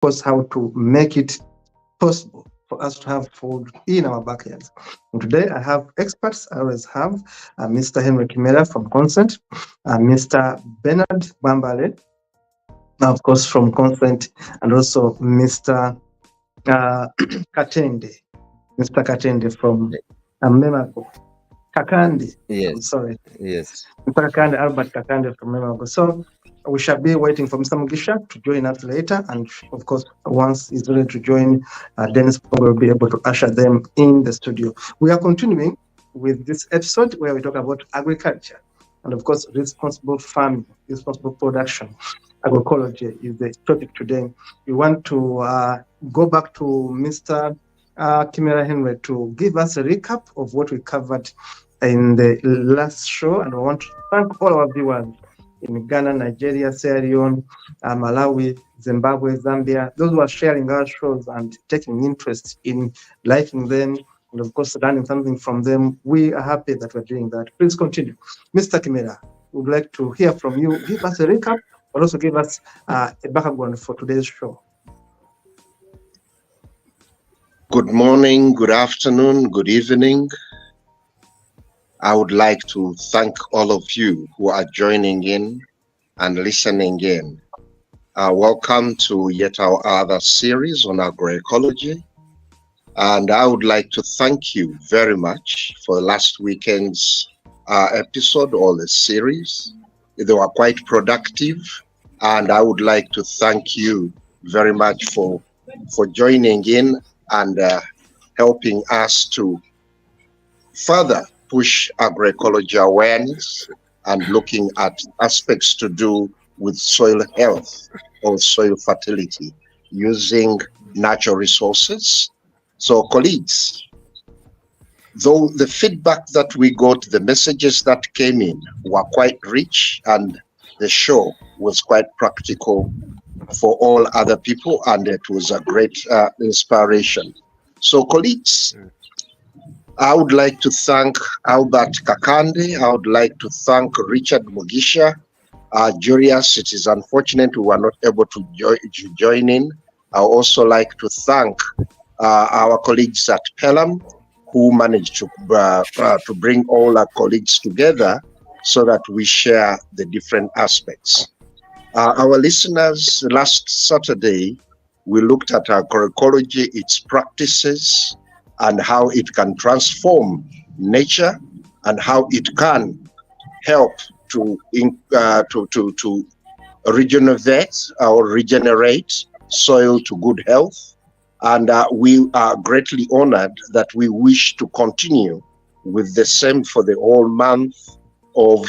course, how to make it possible for us to have food in our backyards. And today I have experts. I always have Mr. Henry Kimera from Consent, Mr. Bernard Bambale, of course, from Consent, and also Mr. Katende, Mr. Katende from Memago. Kakande, Yes. I'm sorry. Yes. Mr. Kakande, Albert Kakande from Memago. So we shall be waiting for Mr. Mugisha to join us later. And of course, once he's ready to join, Dennis will be able to usher them in the studio. We are continuing with this episode where we talk about agriculture and, of course, responsible farming, responsible production. Agroecology is the topic today. We want to go back to Mr. Kimera Henry to give us a recap of what we covered in the last show. And we want to thank all our viewers in Ghana, Nigeria, Sierra Leone, Malawi, Zimbabwe, Zambia, those who are sharing our shows and taking interest in liking them, and of course, learning something from them. We are happy that we're doing that. Please continue. Mr. Kimera, we would like to hear from you. Give us a recap, but also give us a background for today's show. Good morning, good afternoon, good evening. I would like to thank all of you who are joining in and listening in. Welcome to yet our other series on agroecology. And I would like to thank you very much for last weekend's episode or the series. They were quite productive. And I would like to thank you very much for joining in and helping us to further push agroecology awareness and looking at aspects to do with soil health or soil fertility using natural resources. So colleagues, though the feedback that we got, the messages that came in were quite rich and the show was quite practical for all other people, and it was a great inspiration. So colleagues, I would like to thank Albert Kakande. I would like to thank Richard Mugisha. Julius, it is unfortunate we were not able to join in. I would also like to thank our colleagues at Pelham who managed to bring all our colleagues together so that we share the different aspects. Our listeners, last Saturday, we looked at agroecology, its practices, and how it can transform nature and how it can help to regenerate or regenerate soil to good health. And we are greatly honored that we wish to continue with the same for the whole month of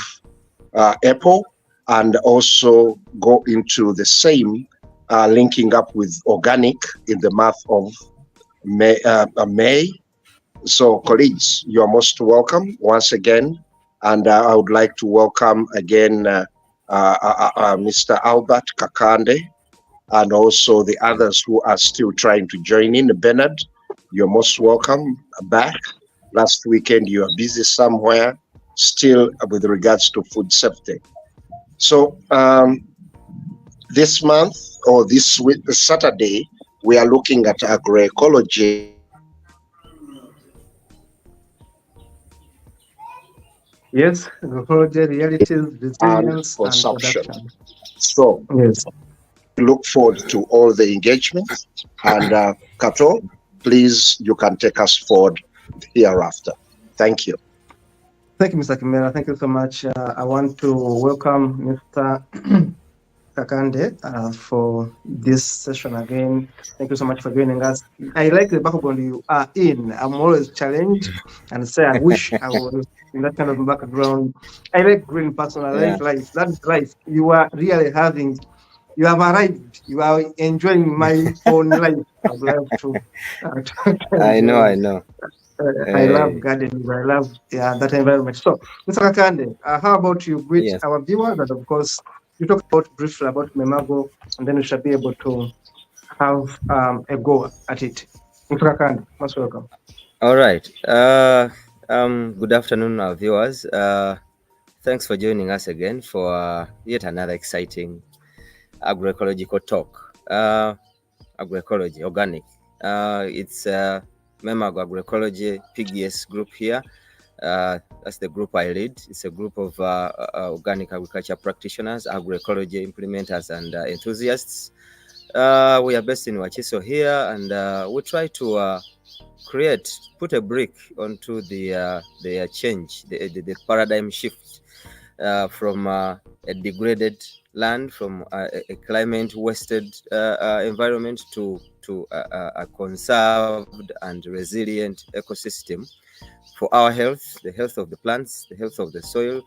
April, and also go into the same linking up with organic in the month of May. So colleagues, you're most welcome once again. And I would like to welcome again Mr. Albert Kakande, and also the others who are still trying to join in. Bernard, you're most welcome back. Last weekend you were busy somewhere, still with regards to food safety. So this month or this week, Saturday, we are looking at agroecology. Yes, agroecology, realities, resilience, and production. So yes, look forward to all the engagement. And Kato, please, you can take us forward hereafter. Thank you. Thank you, Mr. Kimera. Thank you so much. I want to welcome Mr. Kakande for this session again. Thank you so much for joining us. I like the background you are in. I'm always challenged and say I wish I was in that kind of background. I like green person. I like life. That's life. You are really having. You have arrived. You are enjoying my own life. I would love to. I know. I love gardening. I love that environment. So, Mr. Kakande, how about you greet our viewers, and of course, you talk briefly about Memago, and then we shall be able to have a go at it. Mr. Kakande, most welcome. All right. Good afternoon, our viewers. Thanks for joining us again for yet another exciting agroecological talk. Agroecology, organic. It's member of Agroecology PGS group here. That's the group I lead. It's a group of organic agriculture practitioners, agroecology implementers, and enthusiasts. We are based in Wachiso here, and we try to put a brick onto the change, the paradigm shift from a degraded land, from a climate wasted environment to a conserved and resilient ecosystem for our health, the health of the plants, the health of the soil,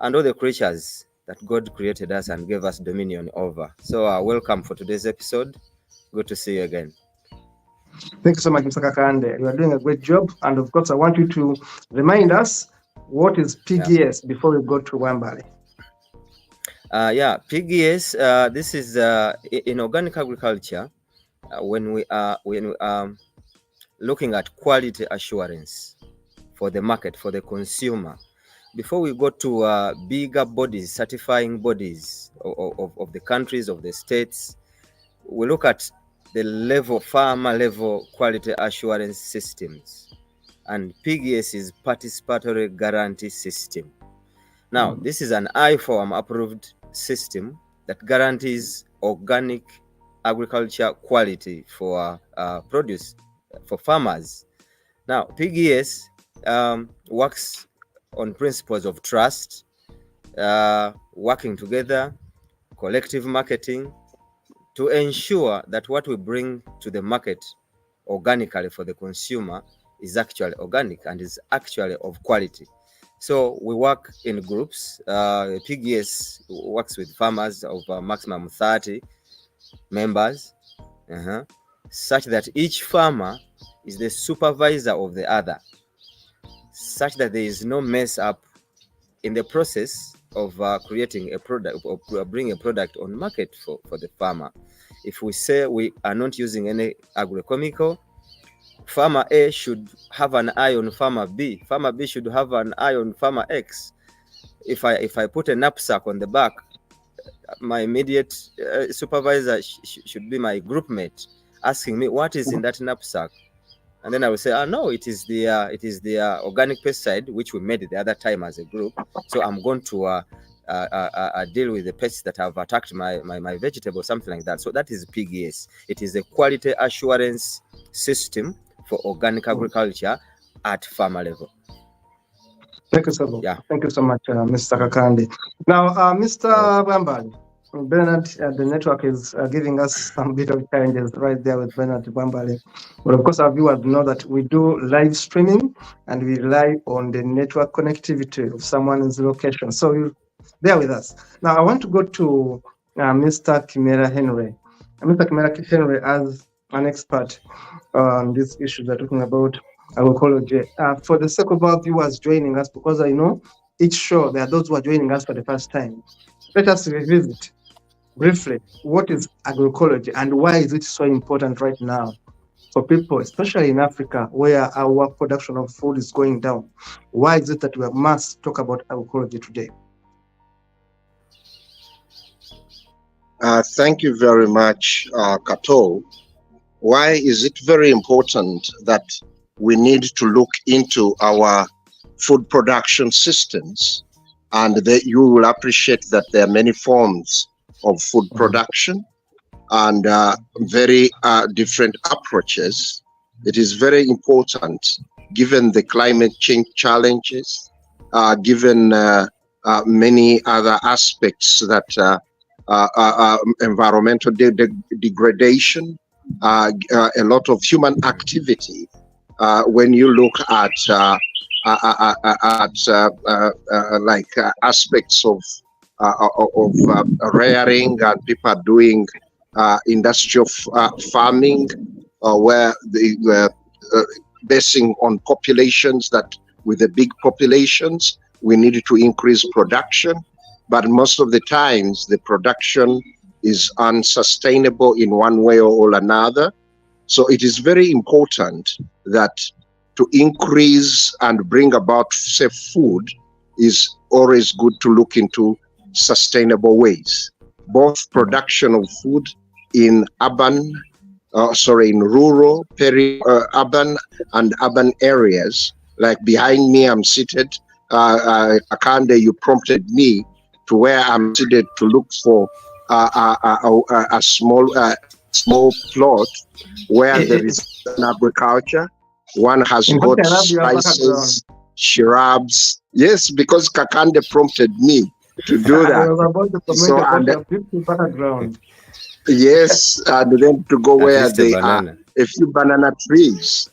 and all the creatures that God created us and gave us dominion over. So welcome for today's episode. Good to see you again. Thank you so much, Mr. Kakande. You are doing a great job. And of course, I want you to remind us what is PGS before we go to Wambale. PGS, this is in organic agriculture, when we are looking at quality assurance for the market, for the consumer. Before we go to bigger bodies, certifying bodies of the countries, of the states, we look at the level, farmer level quality assurance systems. And PGS is participatory guarantee system. Now, this is an IFOAM approved system that guarantees organic agriculture quality for produce for farmers. Now, PGS works on principles of trust, working together, collective marketing, to ensure that what we bring to the market organically for the consumer is actually organic and is actually of quality. So we work in groups. PGS works with farmers of maximum 30 members, such that each farmer is the supervisor of the other, such that there is no mess up in the process of creating a product or bringing a product on market for the farmer. If we say we are not using any agrochemical, farmer A should have an eye on farmer B. Farmer B should have an eye on farmer X. If I put a knapsack on the back, my immediate supervisor should be my group mate, asking me what is in that knapsack, and then I will say, no, it is the organic pesticide which we made the other time as a group. So I'm going to deal with the pests that have attacked my vegetable, something like that. So that is PGS. It is a quality assurance system for organic agriculture at farmer level. Thank you so much. Thank you so much, Mr. Kakande. Now, Mr. Wambale, Bernard, the network is giving us some bit of challenges right there with Bernard Wambale. But of course, our viewers know that we do live streaming and we rely on the network connectivity of someone's location. So you bear with us. Now, I want to go to Mr. Kimera Henry. Mr. Kimera Henry, as an expert on these issues we're talking about agroecology, for the sake of our viewers joining us, because I know each show there are those who are joining us for the first time, let us revisit briefly what is agroecology and why is it so important right now for people, especially in Africa, where our production of food is going down. Why is it that we must talk about agroecology today? Thank you very much, Kato. Why is it very important that we need to look into our food production systems? And you will appreciate that there are many forms of food production and very different approaches. It is very important, given the climate change challenges, given many other aspects that environmental degradation, a lot of human activity. When you look at aspects of rearing, and people are doing industrial farming, where they were basing on populations that with the big populations, we needed to increase production. But most of the times, the production is unsustainable in one way or another. So it is very important that to increase and bring about safe food is always good to look into sustainable ways, both production of food in urban in rural, urban, and urban areas. Like behind me, I'm seated. Akande, you prompted me to where I'm seated to look for a small plot where there is an agriculture. One has In fact, got I love your background. spices, shrubs. Yes, because Kakande prompted me to do I that. was about to comment So, about and your beautiful background. yes, and then to go At where least a they are banana. a few banana trees.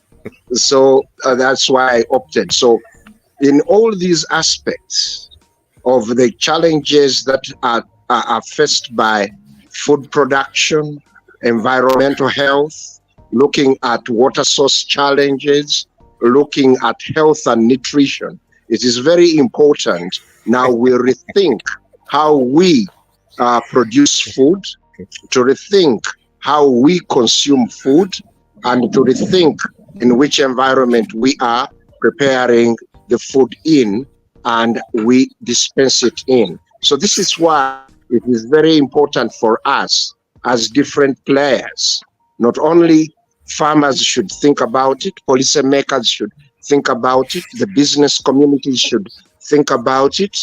So that's why I opted. So in all these aspects of the challenges that are faced by food production, environmental health, looking at water source challenges, looking at health and nutrition, it is very important now we rethink how we produce food, to rethink how we consume food, and to rethink in which environment we are preparing the food in and we dispense it in. So this is why it is very important for us as different players. Not only farmers should think about it, policymakers should think about it, the business community should think about it,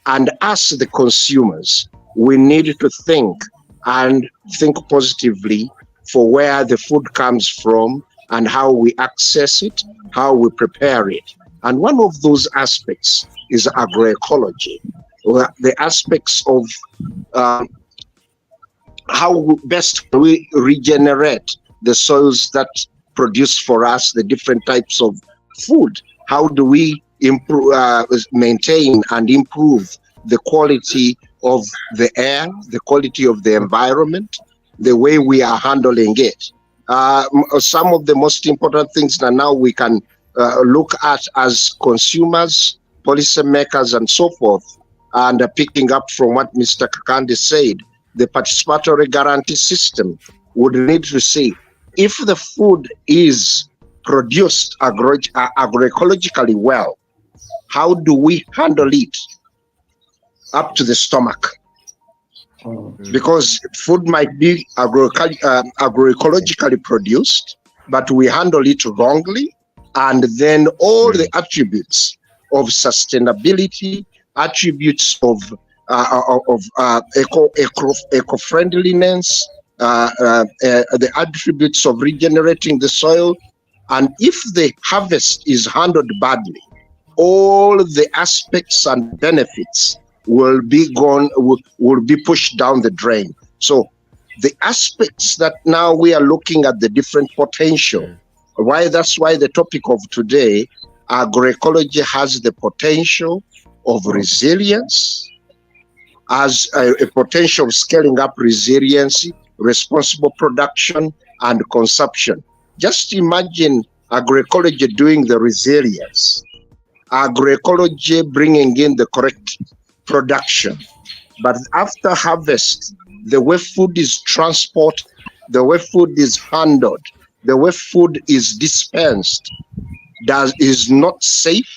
and us, the consumers, we need to think and think positively for where the food comes from and how we access it, how we prepare it. And one of those aspects is agroecology, the aspects of um, how best can we regenerate the soils that produce for us the different types of food? How do we improve, maintain and improve the quality of the air, the quality of the environment, the way we are handling it? Some of the most important things that now we can look at as consumers, policymakers, and so forth, and picking up from what Mr. Kakande said, the participatory guarantee system would need to see if the food is produced agroecologically well, how do we handle it up to the stomach? Because food might be agroecologically produced, but we handle it wrongly, and then all the attributes of sustainability, attributes of eco-friendliness, the attributes of regenerating the soil, and if the harvest is handled badly, all the aspects and benefits will be gone, will be pushed down the drain. So the aspects that now we are looking at the different potential, that's why the topic of today, agroecology has the potential of resilience, as a potential of scaling up resiliency, responsible production, and consumption. Just imagine agroecology doing the resilience, agroecology bringing in the correct production. But after harvest, the way food is transported, the way food is handled, the way food is dispensed, is not safe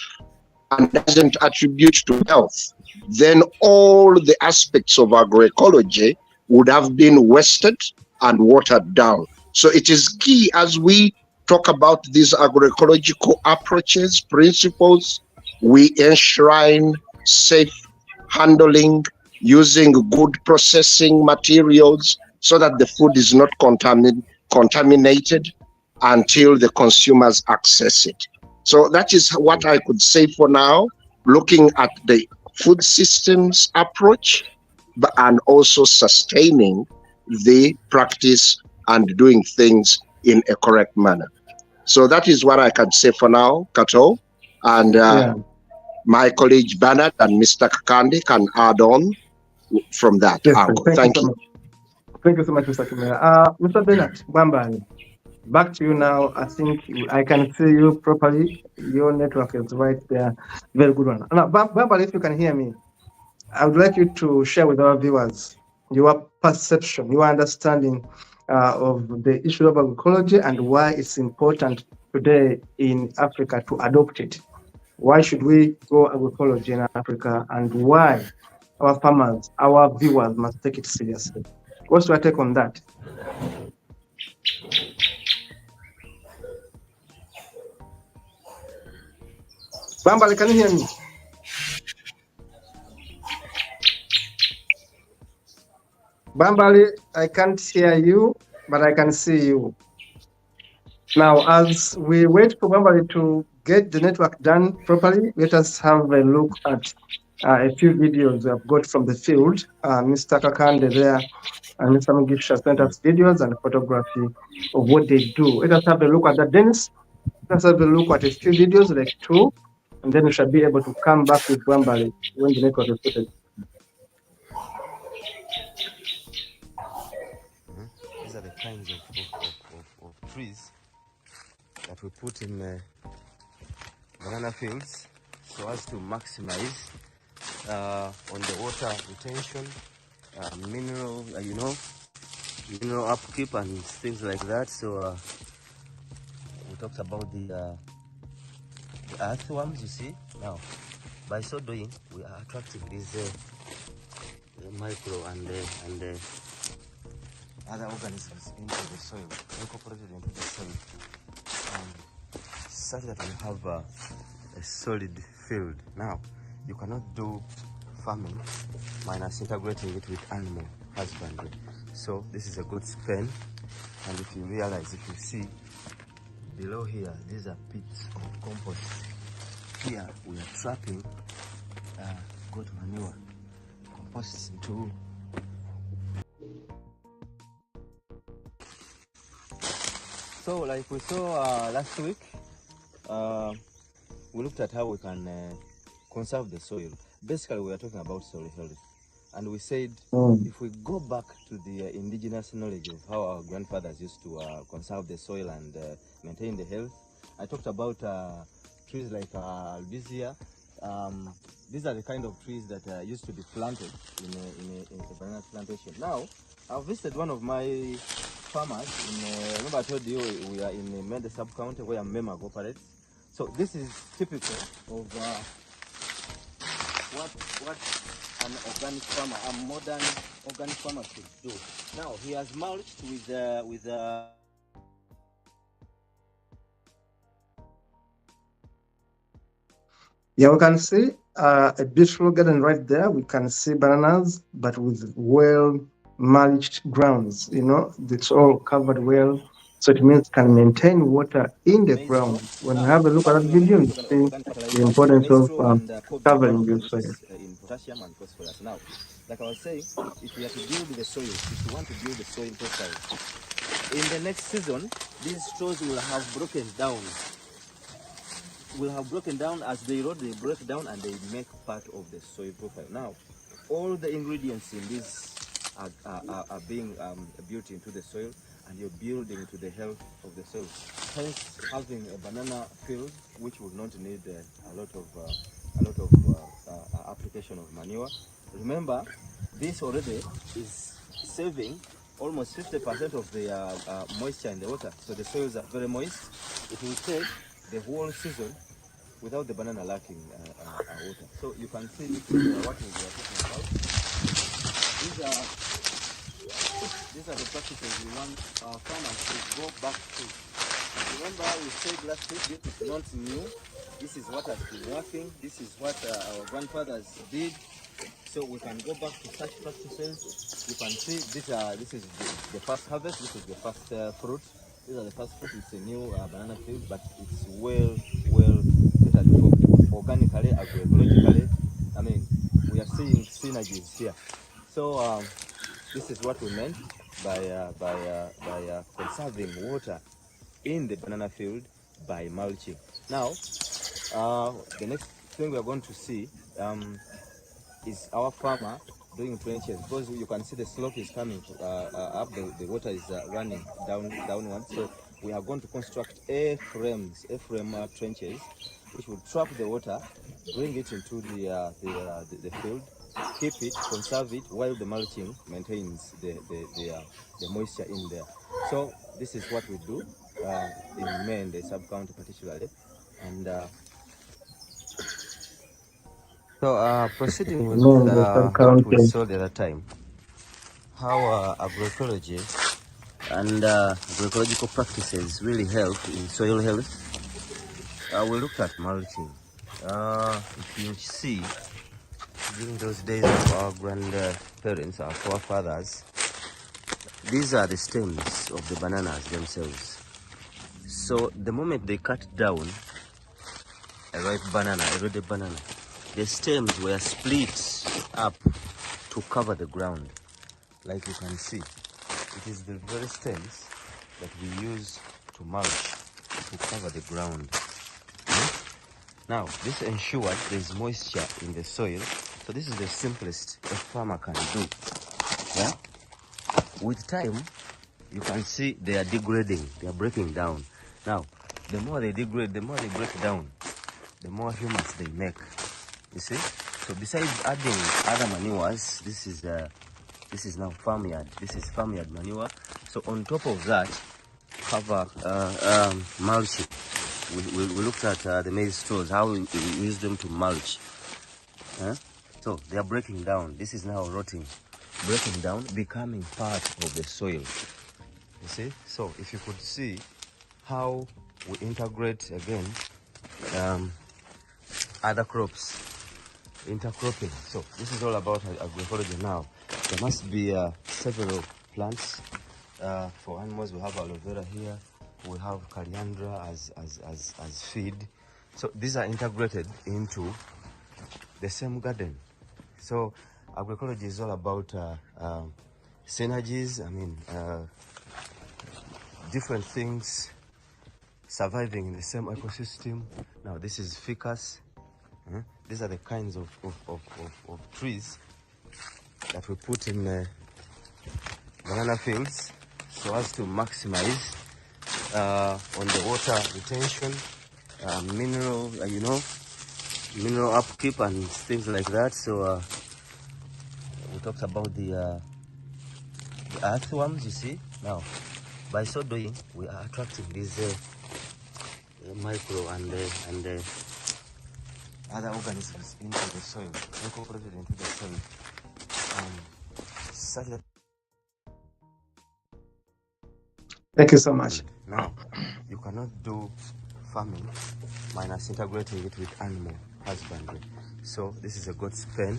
and doesn't attribute to health, then all the aspects of agroecology would have been wasted and watered down. So it is key as we talk about these agroecological approaches, principles, we enshrine safe handling, using good processing materials so that the food is not contaminated until the consumers access it. So that is what I could say for now, looking at the food systems approach, and also sustaining the practice and doing things in a correct manner. So that is what I can say for now, Kato. And my colleague Bernard and Mr. Kakande can add on from that angle. Thank you. Thank you so much, Mr. Kimera. Mr. Bernard Bambani, back to you now. I think I can see you properly. Your network is right there. Very good one. Now, Bambani, if you can hear me, I would like you to share with our viewers your perception, your understanding of the issue of agroecology and why it's important today in Africa to adopt it. Why should we go agroecology in Africa, and why our farmers, our viewers must take it seriously? What's your take on that? Bambali, can you hear me? Bambali, I can't hear you, but I can see you. Now, as we wait for Bambali to get the network done properly, let us have a look at a few videos I've got from the field. Mr. Kakande there and Mr. Mugisha sent us videos and photography of what they do. Let us have a look at that. Dennis, let us have a look at a few videos, like two, and then we shall be able to come back with Bambali when the network is sorted. These are the kinds of trees that we put in banana fields so as to maximize on the water retention, mineral, mineral upkeep and things like that. So we talked about the earthworms, you see. Now, by so doing, we are attracting these micro and other organisms into the soil, incorporated into the soil, such that we have a solid field. Now, you cannot do farming minus integrating it with animal husbandry. So this is a good spend. And if you realize, if you see below here, these are pits of compost. Here we are trapping goat manure, composts into. So like we saw last week, we looked at how we can conserve the soil. Basically, we are talking about soil health. And we said, if we go back to the indigenous knowledge of how our grandfathers used to conserve the soil and maintain the health, I talked about trees like albizia. These are the kind of trees that used to be planted in a banana plantation. Now, I've visited one of my farmers. Remember I told you we are in Mende sub-county where MEMAG operates. So this is typical of what an organic farmer, a modern organic farmer should do. Now he has mulched with Yeah, we can see a beautiful garden right there. We can see bananas, but with well mulched grounds. It's all covered well, so it means can maintain water in the maize straw. ground. When we Now have a look at remember that we were video, making you see organic the fertilizer. importance Maize of straw and cob are one covering of the your soil. richest in potassium and phosphorus. Now, like I was saying, if we are to build the soil, if you want to build the soil profile, in the next season, these straws will have broken down. As they rot, they break down and they make part of the soil profile. Now, all the ingredients in this are being built into the soil, and you're building to the health of the soil. Hence, having a banana field which would not need a lot of application of manure. Remember, this already is saving almost 50% of the moisture in the water. So the soils are very moist. It will take the whole season without the banana lacking water. So you can see this is what we are talking about. These are the practices we want our farmers to go back to. Remember we said last week, this is not new. This is what has been working. This is what our grandfathers did. So we can go back to such practices. You can see this is the first harvest. This is the first fruit. These are the first fruit. It's a new banana field, but it's well catered for organically, agroecologically. I mean, we are seeing synergies here. So this is what we meant by conserving water in the banana field by mulching. Now, the next thing we are going to see is our farmer doing trenches, because you can see the slope is coming up, the water is running downwards. So we are going to construct A-frame trenches, which will trap the water, bring it into the field, keep it, conserve it, while the mulching maintains the moisture in there. So this is what we do in Maine, the sub-county particularly. And so proceeding with The what we sub-county. saw the other time, how agroecology and agroecological practices really help in soil health. We looked at mulching. If you see, during those days of our grandparents, our forefathers, these are the stems of the bananas themselves. So the moment they cut down a ripe banana, a ready banana, the stems were split up to cover the ground. Like you can see, it is the very stems that we use to mulch, to cover the ground. Now, this ensures there is moisture in the soil. So this is the simplest a farmer can do. Yeah? With time, you can see they are degrading, they are breaking down. Now, the more they degrade, the more they break down, the more humus they make. You see? So besides adding other manures, this is now farmyard. This is farmyard manure. So on top of that, cover mulching. We looked at the maize straws, how we use them to mulch. So they are breaking down. This is now rotting, breaking down, becoming part of the soil. You see? So if you could see how we integrate again other crops, intercropping. So this is all about agroecology now. There must be several plants. For animals, we have aloe vera here. We have coriander as feed. So these are integrated into the same garden. So agroecology is all about synergies. I mean, different things surviving in the same ecosystem. Now this is ficus. These are the kinds of trees that we put in banana fields so as to maximize on the water retention, mineral, mineral upkeep and things like that. So we talked about the earthworms, you see. Now, by so doing, we are attracting these micro and other organisms into the soil, incorporated into the soil, such that. Thank you so much. Now, you cannot do farming minus integrating it with animal husbandry. So this is a goat's pen,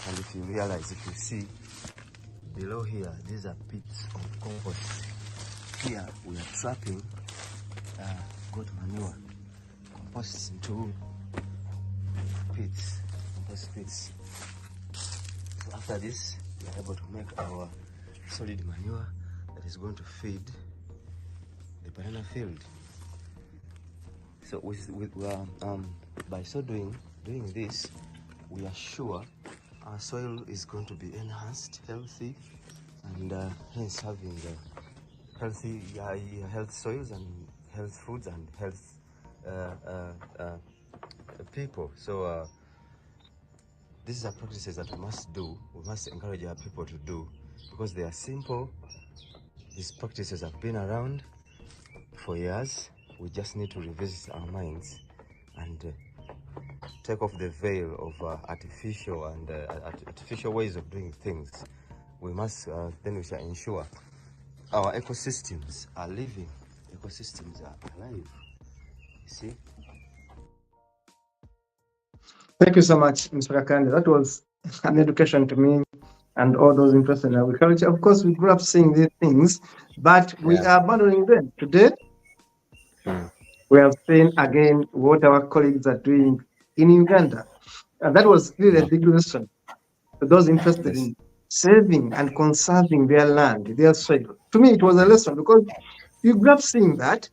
and if you realize, if you see below here, these are pits of compost. Here we are trapping goat manure, compost into pits, compost pits. So after this, we are able to make our solid manure that is going to feed the banana field. So by so doing this, we are sure our soil is going to be enhanced, healthy, and hence having healthy health soils and health foods and health people. So these are practices that we must do. We must encourage our people to do because they are simple. These practices have been around for years. We just need to revisit our minds and take off the veil of artificial ways of doing things. We must then we shall ensure our ecosystems are living, ecosystems are alive. You see? Thank you so much, Mr. Kakande. That was an education to me and all those interested in agriculture. Of course, we grew up seeing these things, but we are abandoning them. Today, we have seen again what our colleagues are doing in Uganda. And that was really a big lesson for those interested in saving and conserving their land, their soil. To me, it was a lesson because you grew up seeing that,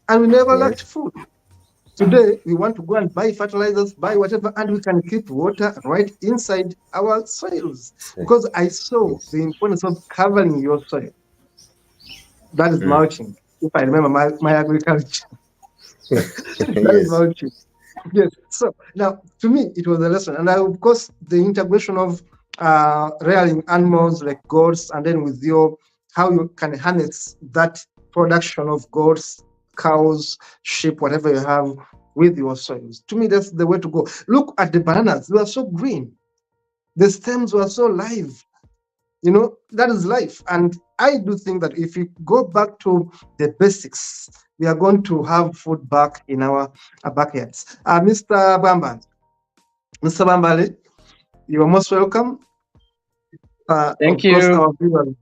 and we never lacked food. Today, we want to go and buy fertilizers, buy whatever, and we can keep water right inside our soils. Because I saw the importance of covering your soil. That is mulching. If I remember my agriculture, that is mulching. Yes. So now, to me, it was a lesson, and of course, the integration of rearing animals like goats, and then with how you can harness that production of goats, cows, sheep, whatever you have with your soils. To me, that's the way to go. Look at the bananas; they were so green. The stems were so live. That is life. And I do think that if we go back to the basics, we are going to have food back in our backyards. Mr. Bambale, you are most welcome. Thank Of course, you.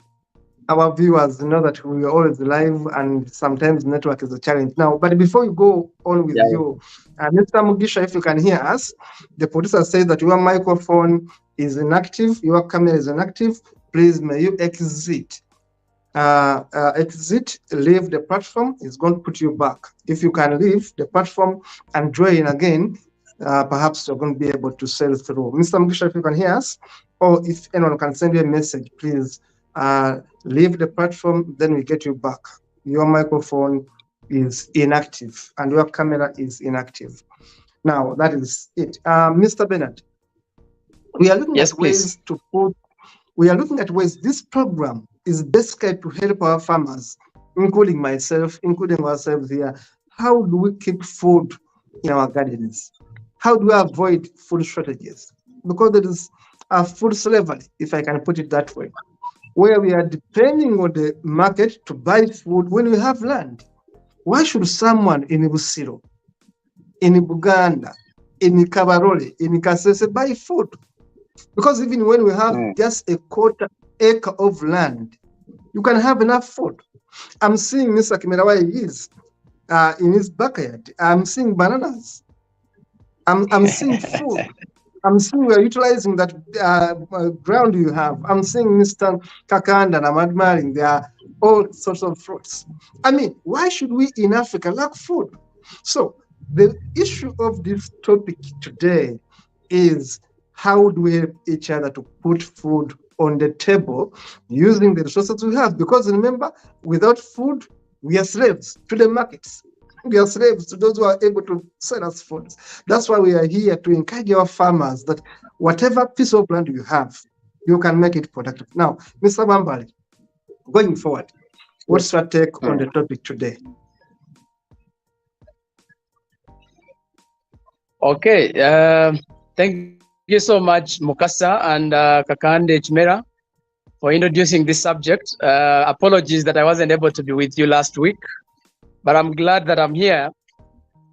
our viewers know that we are always live and sometimes network is a challenge. Now, but before you go on with Yeah. Mr. Mugisha, if you can hear us, the producer says that your microphone is inactive, your camera is inactive. Please, may you exit. Leave the platform. It's going to put you back. If you can leave the platform and join again, perhaps you're going to be able to sail through. Mr. Mugisha, if you can hear us, or if anyone can send you a message, please leave the platform, then we get you back. Your microphone is inactive and your camera is inactive. Now, that is it. Mr. Bernard, we are looking Yes, at please. ways to put we are looking at ways this program is basically to help our farmers, including myself, including ourselves here. How do we keep food in our gardens? How do we avoid food shortages? Because there is a food slavery, if I can put it that way, where we are depending on the market to buy food when we have land. Why should someone in Busiro, in Buganda, in Kabarole, in Kasese buy food? Because even when we have just a quarter acre of land, you can have enough food. I'm seeing Mr. Kimera where he is in his backyard. I'm seeing bananas. I'm seeing food. I'm seeing we're utilizing that ground you have. I'm seeing Mr. Kakanda and I'm admiring there are all sorts of fruits. I mean, why should we in Africa lack food? So the issue of this topic today is how do we help each other to put food on the table using the resources we have? Because remember, without food, we are slaves to the markets. We are slaves to those who are able to sell us food. That's why we are here to encourage our farmers that whatever piece of land you have, you can make it productive. Now, Mr. Bambali, going forward, what's your take on the topic today? Okay. Thank you so much, Mukasa and Kakande Chimera, for introducing this subject. Apologies that I wasn't able to be with you last week, but I'm glad that I'm here,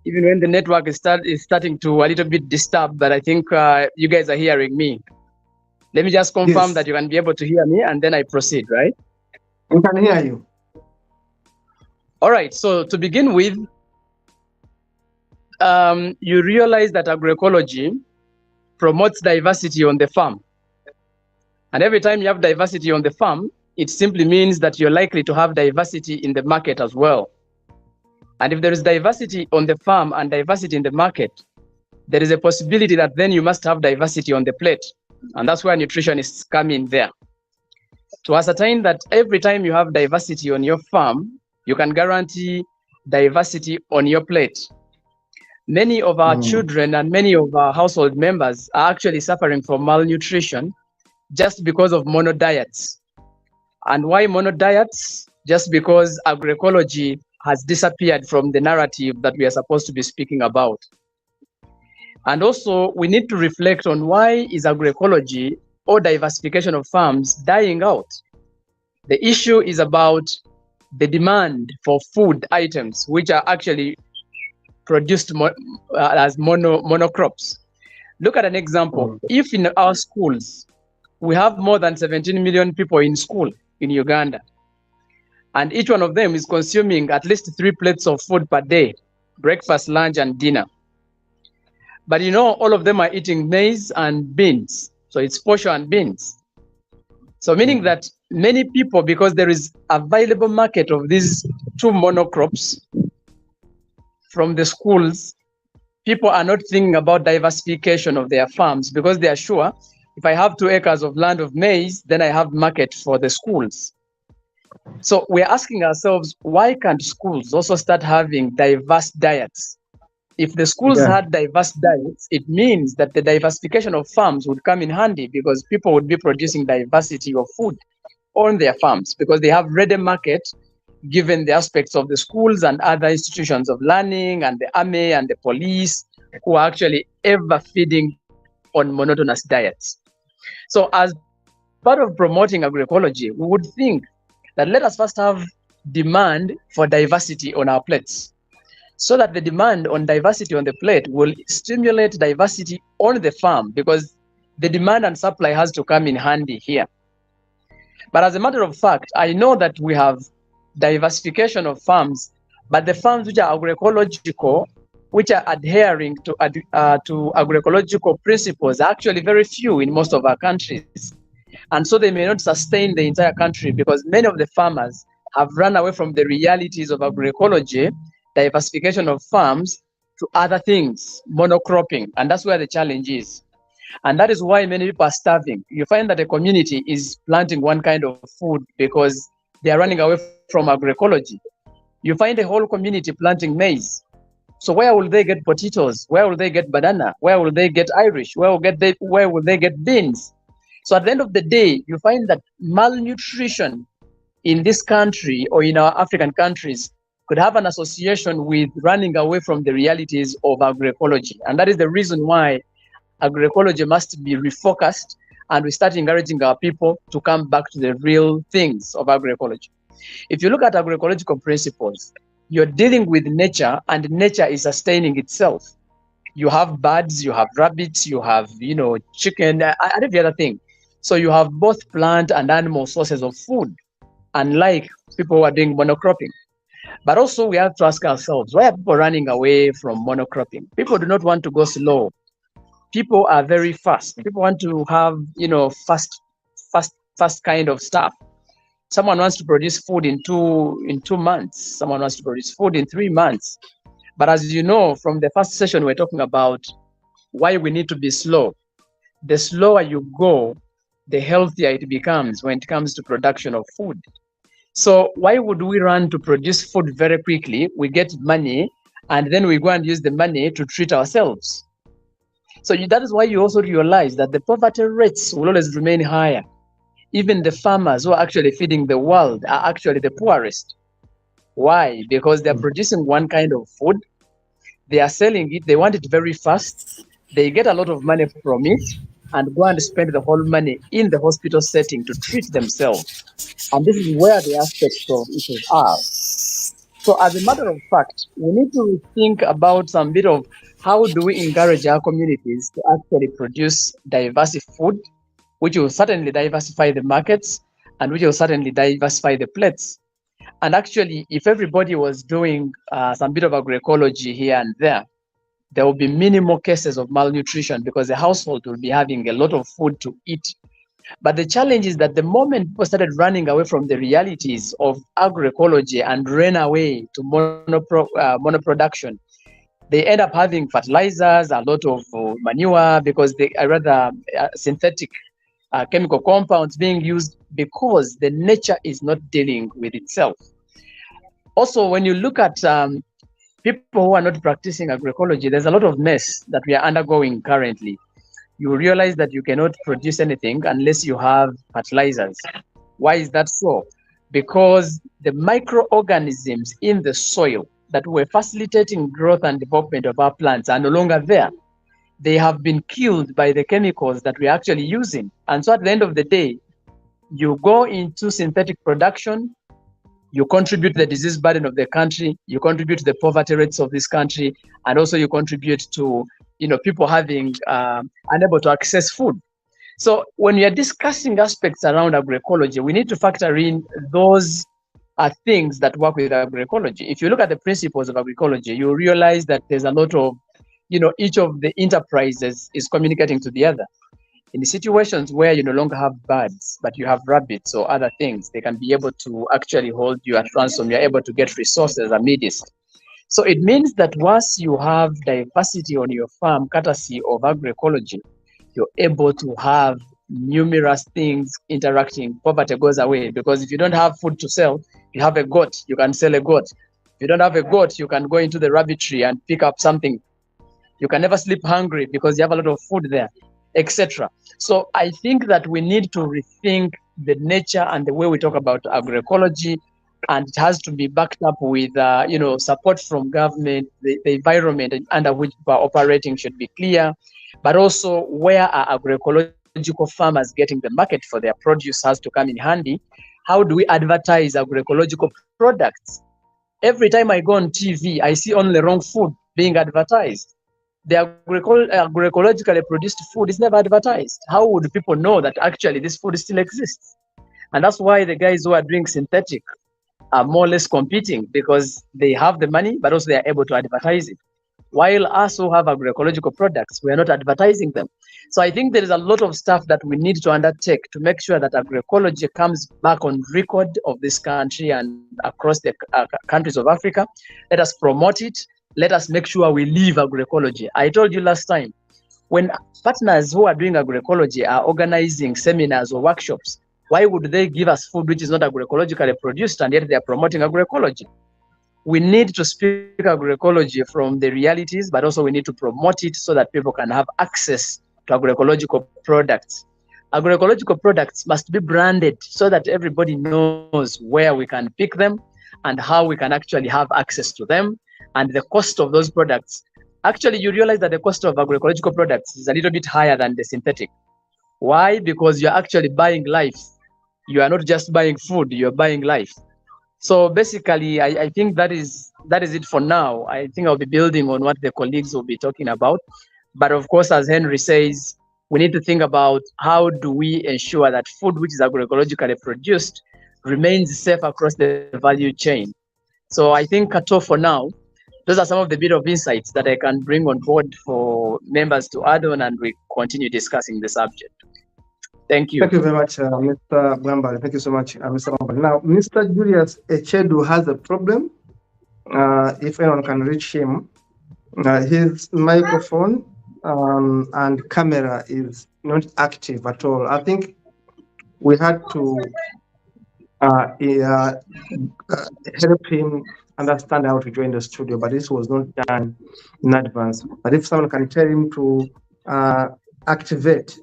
even when the network is starting to a little bit disturb, but I think you guys are hearing me. Let me just confirm that you can be able to hear me, and then I proceed, right? We can hear you. All right, so to begin with, you realize that agroecology promotes diversity on the farm. And every time you have diversity on the farm, it simply means that you're likely to have diversity in the market as well. And if there is diversity on the farm and diversity in the market, there is a possibility that then you must have diversity on the plate. And that's where nutritionists come in there. To ascertain that every time you have diversity on your farm, you can guarantee diversity on your plate. Many of our children and many of our household members are actually suffering from malnutrition just because of mono diets. And why mono diets? Just because agroecology has disappeared from the narrative that we are supposed to be speaking about. And also, we need to reflect on why is agroecology or diversification of farms dying out. The issue is about the demand for food items, which are actually produced as monocrops. Look at an example. If in our schools, we have more than 17 million people in school in Uganda, and each one of them is consuming at least 3 plates of food per day, breakfast, lunch, and dinner. But all of them are eating maize and beans. So it's posho and beans. So meaning that many people, because there is available market of these 2 monocrops from the schools, people are not thinking about diversification of their farms because they are sure if I have 2 acres of land of maize, then I have market for the schools. So we're asking ourselves, why can't schools also start having diverse diets? If the schools had diverse diets, it means that the diversification of farms would come in handy because people would be producing diversity of food on their farms because they have ready market given the aspects of the schools and other institutions of learning and the army and the police who are actually ever feeding on monotonous diets. So as part of promoting agroecology, we would think that let us first have demand for diversity on our plates, so that the demand on diversity on the plate will stimulate diversity on the farm, because the demand and supply has to come in handy here. But as a matter of fact, I know that we have diversification of farms, but the farms which are agroecological, which are adhering to agroecological principles, are actually very few in most of our countries. And so they may not sustain the entire country, because many of the farmers have run away from the realities of agroecology, diversification of farms, to other things, monocropping. And that's where the challenge is. And that is why many people are starving. You find that a community is planting one kind of food because they are running away from agroecology. You find a whole community planting maize. So where will they get potatoes? Where will they get banana? Where will they get Irish? Where will they get beans? So at the end of the day, you find that malnutrition in this country or in our African countries could have an association with running away from the realities of agroecology. And that is the reason why agroecology must be refocused, and we start encouraging our people to come back to the real things of agroecology. If you look at agroecological principles, you're dealing with nature, and nature is sustaining itself. You have birds, you have rabbits, you have chicken, and every other thing. So you have both plant and animal sources of food, unlike people who are doing monocropping. But also we have to ask ourselves, why are people running away from monocropping? People do not want to go slow. People are very fast. People want to have, fast kind of stuff. Someone wants to produce food in two months. Someone wants to produce food in 3 months. But as you know, from the first session, we're talking about why we need to be slow. The slower you go, the healthier it becomes when it comes to production of food. So why would we run to produce food very quickly? We get money, and then we go and use the money to treat ourselves. So that is why you also realize that the poverty rates will always remain higher. Even the farmers who are actually feeding the world are actually the poorest. Why? Because they're producing one kind of food, they are selling it, they want it very fast, they get a lot of money from it, and go and spend the whole money in the hospital setting to treat themselves. And this is where the aspects of issues are. So as a matter of fact, we need to think about some bit of how do we encourage our communities to actually produce diverse food, which will certainly diversify the markets and which will certainly diversify the plates. And actually, if everybody was doing some bit of agroecology here and there will be minimal cases of malnutrition, because the household will be having a lot of food to eat. But the challenge is that the moment people started running away from the realities of agroecology and ran away to monoproduction, they end up having fertilizers, a lot of manure, because they are rather synthetic chemical compounds being used, because the nature is not dealing with itself. Also, when you look at people who are not practicing agroecology, there's a lot of mess that we are undergoing currently. You realize that you cannot produce anything unless you have fertilizers. Why is that so? Because the microorganisms in the soil that were facilitating growth and development of our plants are no longer there. They have been killed by the chemicals that we're actually using. And so at the end of the day, you go into synthetic production, you contribute to the disease burden of the country, you contribute to the poverty rates of this country, and also you contribute to people having unable to access food. So when we are discussing aspects around agroecology, we need to factor in those things that work with agroecology. If you look at the principles of agroecology, you realize that there's a lot of, each of the enterprises is communicating to the other. In the situations where you no longer have birds, but you have rabbits or other things, they can be able to actually hold you at ransom. You're able to get resources amidst. So it means that once you have diversity on your farm, courtesy of agroecology, you're able to have numerous things interacting. Poverty goes away, because if you don't have food to sell, you have a goat, you can sell a goat. If you don't have a goat, you can go into the rabbitry and pick up something. You can never sleep hungry because you have a lot of food there, etc. So I think that we need to rethink the nature and the way we talk about agroecology, and it has to be backed up with support from government. The environment under which we are operating should be clear, but also where are agroecological agroecological farmers getting the market for their produce has to come in handy. How do we advertise agroecological products? Every time I go on TV, I see only wrong food being advertised. The agroecologically produced food is never advertised. How would people know that actually this food still exists? And that's why the guys who are doing synthetic are more or less competing, because they have the money, but also they are able to advertise it. While us who have agroecological products, we are not advertising them. So I think there is a lot of stuff that we need to undertake to make sure that agroecology comes back on record of this country and across the countries of Africa. Let us promote it. Let us make sure we live agroecology. I told you last time, when partners who are doing agroecology are organizing seminars or workshops, why would they give us food which is not agroecologically produced and yet they are promoting agroecology? We need to speak agroecology from the realities, but also we need to promote it so that people can have access to agroecological products. Agroecological products must be branded so that everybody knows where we can pick them and how we can actually have access to them, and the cost of those products. Actually, you realize that the cost of agroecological products is a little bit higher than the synthetic. Why? Because you're actually buying life. You are not just buying food, you're buying life. So basically, I think that is it for now. I think I'll be building on what the colleagues will be talking about. But of course, as Henry says, we need to think about how do we ensure that food which is agroecologically produced remains safe across the value chain. So I think at all for now, those are some of the bit of insights that I can bring on board for members to add on, and we continue discussing the subject. Thank you. Thank you very much, Mr. Blambari. Thank you so much, Mr. Blambari. Now, Mr. Julius Echedu has a problem. If anyone can reach him, his microphone and camera is not active at all. I think we had to help him understand how to join the studio, but this was not done in advance. But if someone can tell him to activate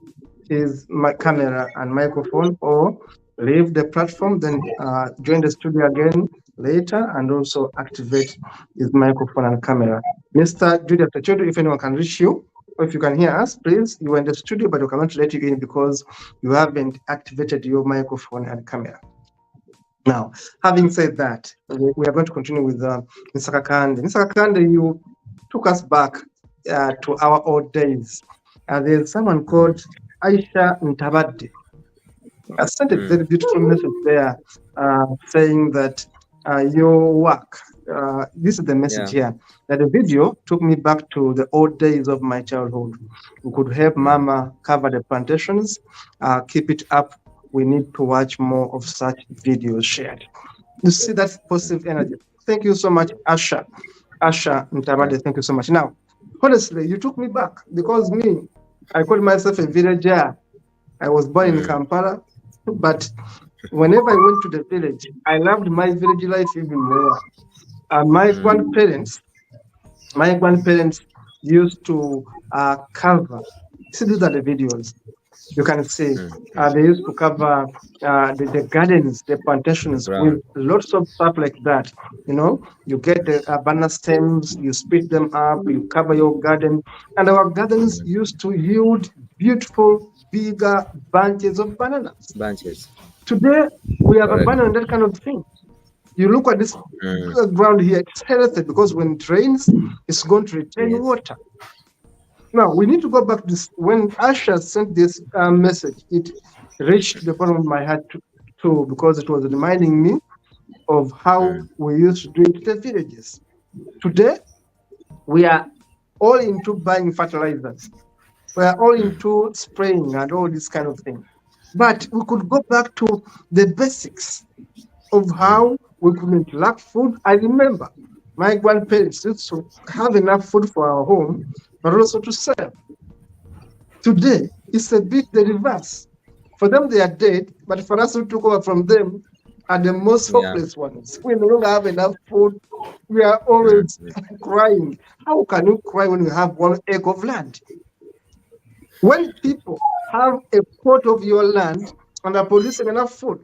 his camera and microphone or leave the platform, then join the studio again later and also activate his microphone and camera. Mr. Julius Echedu, if anyone can reach you, or if you can hear us, please, you are in the studio, but we cannot let you in because you haven't activated your microphone and camera. Now, having said that, we are going to continue with Mr. Kakande. Mr. Kakande, you took us back to our old days. There's someone called Aisha Ntabadde. I sent a very beautiful message there saying that your work, this is the message here, that the video took me back to the old days of my childhood. We could help Mama cover the plantations, keep it up. We need to watch more of such videos shared. You see that positive energy. Thank you so much, Aisha Ntabadde. Thank you so much. Now, honestly, you took me back because I call myself a villager. I was born in Kampala, but whenever I went to the village, I loved my village life even more. My grandparents used to cover. See, these are the videos. You can see they used to cover the gardens, the plantations with lots of stuff like that. You know, you get the banana stems, you split them up, you cover your garden, and our gardens used to yield beautiful, bigger bunches of bananas. Today, we have abandoned that kind of thing. You look at this ground here, it's healthy because when it rains, it's going to retain water. Now, we need to go back to this. When Asha sent this message, it reached the bottom of my heart too, because it was reminding me of how we used to do it in the villages. Today, we are all into buying fertilizers. We are all into spraying and all this kind of thing. But we could go back to the basics of how we could lack food. I remember my grandparents used to have enough food for our home, but also to sell. Today, it's a bit the reverse. For them, they are dead, but for us who took over from them are the most hopeless ones. We no longer have enough food. We are always crying. How can you cry when you have 1 acre of land? When people have a quarter of your land and are producing enough food,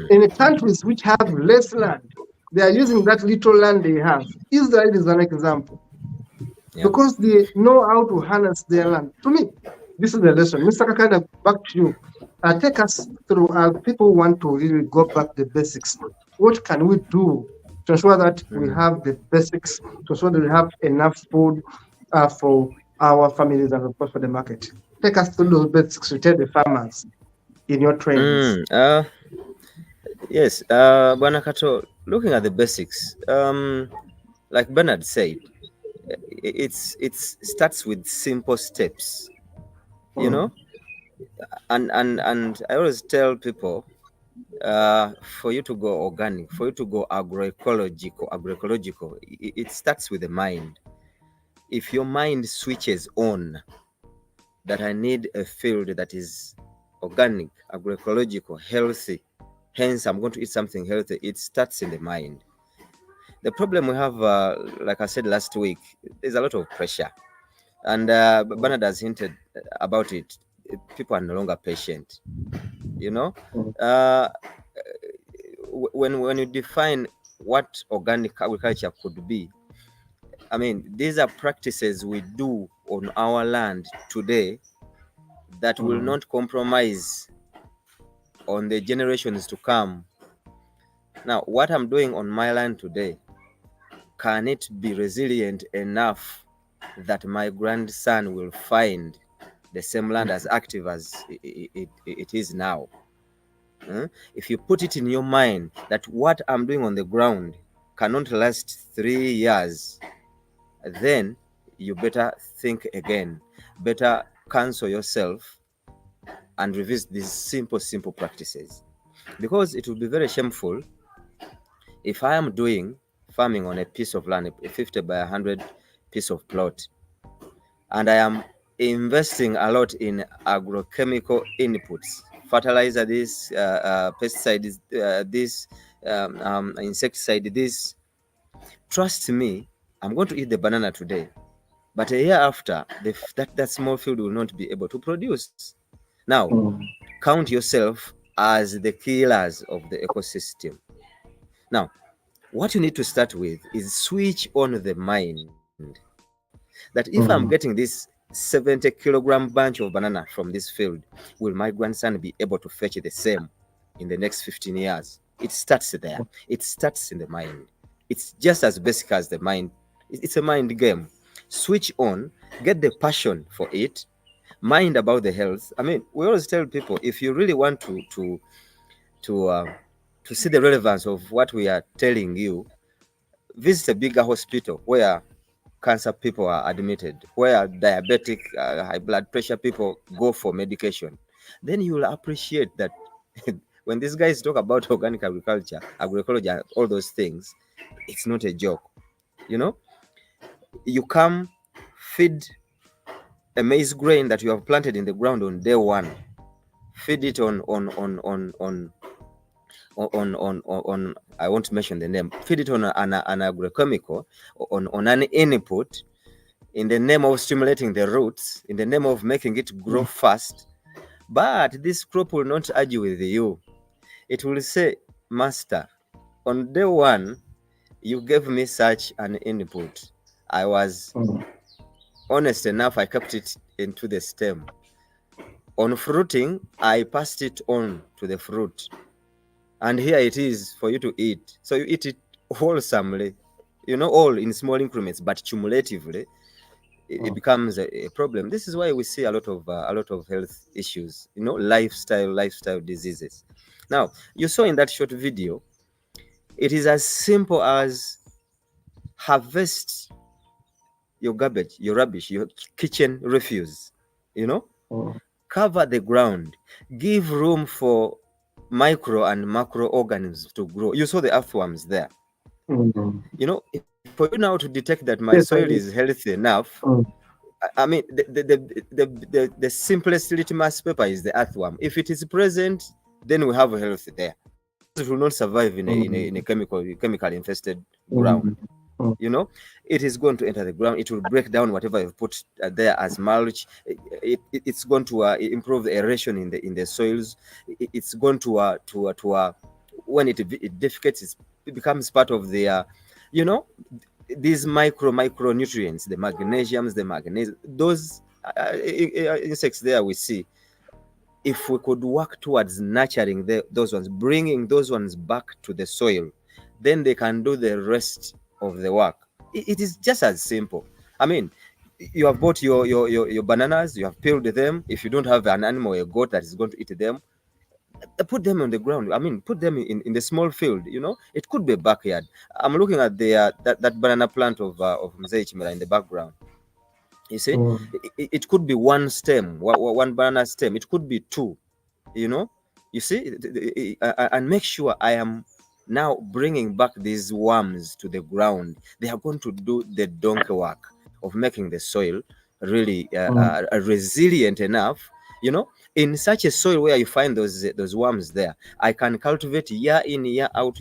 in the countries which have less land, they are using that little land they have. Israel is an example. Because they know how to harness their land. To me, this is the lesson. Mr. Kakada, back to you. Take us through, people want to really go back to the basics. What can we do to ensure that we have the basics, to ensure that we have enough food for our families and of course for the market? Take us through those basics to tell the farmers in your trainings. Yes, Bwana Kato, looking at the basics, like Bernard said, it starts with simple steps, you know, and I always tell people, for you to go organic, for you to go agroecological, it starts with the mind. If your mind switches on that I need a field that is organic, agroecological, healthy, hence I'm going to eat something healthy, it starts in the mind. The problem we have, like I said last week, there's a lot of pressure. And Bernard has hinted about it. People are no longer patient. You know, when you define what organic agriculture could be, I mean, these are practices we do on our land today that will not compromise on the generations to come. Now, what I'm doing on my land today, can it be resilient enough that my grandson will find the same land as active as it is now? If you put it in your mind that what I'm doing on the ground cannot last 3 years, then you better think again, better cancel yourself and revisit these simple practices, because it will be very shameful if I am doing farming on a piece of land, a 50 by 100 piece of plot, and I am investing a lot in agrochemical inputs, fertilizer, this, pesticide, this, insecticide, this. Trust me, I'm going to eat the banana today, but a year after, that small field will not be able to produce. Now, count yourself as the killers of the ecosystem. Now, what you need to start with is switch on the mind that if I'm getting this 70 kilogram bunch of banana from this field, will my grandson be able to fetch the same in the next 15 years? It starts there. It starts in the mind. It's just as basic as the mind. It's a mind game. Switch on, get the passion for it, mind about the health. I mean, we always tell people, if you really want to see the relevance of what we are telling you, visit a bigger hospital where cancer people are admitted, where diabetic, high blood pressure people go for medication. Then you will appreciate that when these guys talk about organic agriculture, agroecology, all those things, it's not a joke. You know, you come feed a maize grain that you have planted in the ground on day one, feed it on I won't mention the name, feed it on an agrochemical, on an input, in the name of stimulating the roots, in the name of making it grow fast. But this crop will not argue with you. It will say, Master, on day one, you gave me such an input. I was honest enough, I kept it into the stem. On fruiting, I passed it on to the fruit. And here it is for you to eat. So you eat it wholesomely, you know, all in small increments, but cumulatively, it becomes a problem. This is why we see a lot of health issues, you know, lifestyle diseases. Now, you saw in that short video, it is as simple as harvest your garbage, your rubbish, your kitchen refuse, you know, cover the ground, give room for micro and macro organisms to grow. You saw the earthworms there. You know, for you now to detect that my soil is healthy enough, I mean, the simplest litmus paper is the earthworm. If it is present, then we have health there. It will not survive in a chemical infested ground. You know, it is going to enter the ground. It will break down whatever you've put there as mulch. It's going to improve the aeration in the soils. It's going to when it defecates, it becomes part of the you know, these micronutrients, the magnesiums, the manganese, those insects there we see. If we could work towards nurturing those ones, bringing those ones back to the soil, then they can do the rest of the work. It is just as simple. I mean, you have bought your bananas, you have peeled them. If you don't have an animal, a goat that is going to eat them, put them on the ground. I mean, put them in the small field. It could be a backyard. I'm looking at the that banana plant of Mzee Chimera in the background. You see, it could be one stem, one banana stem. It could be two. You see, and make sure I am now bringing back these worms to the ground. They are going to do the donkey work of making the soil really resilient enough. In such a soil where you find those worms there, I can cultivate year in, year out,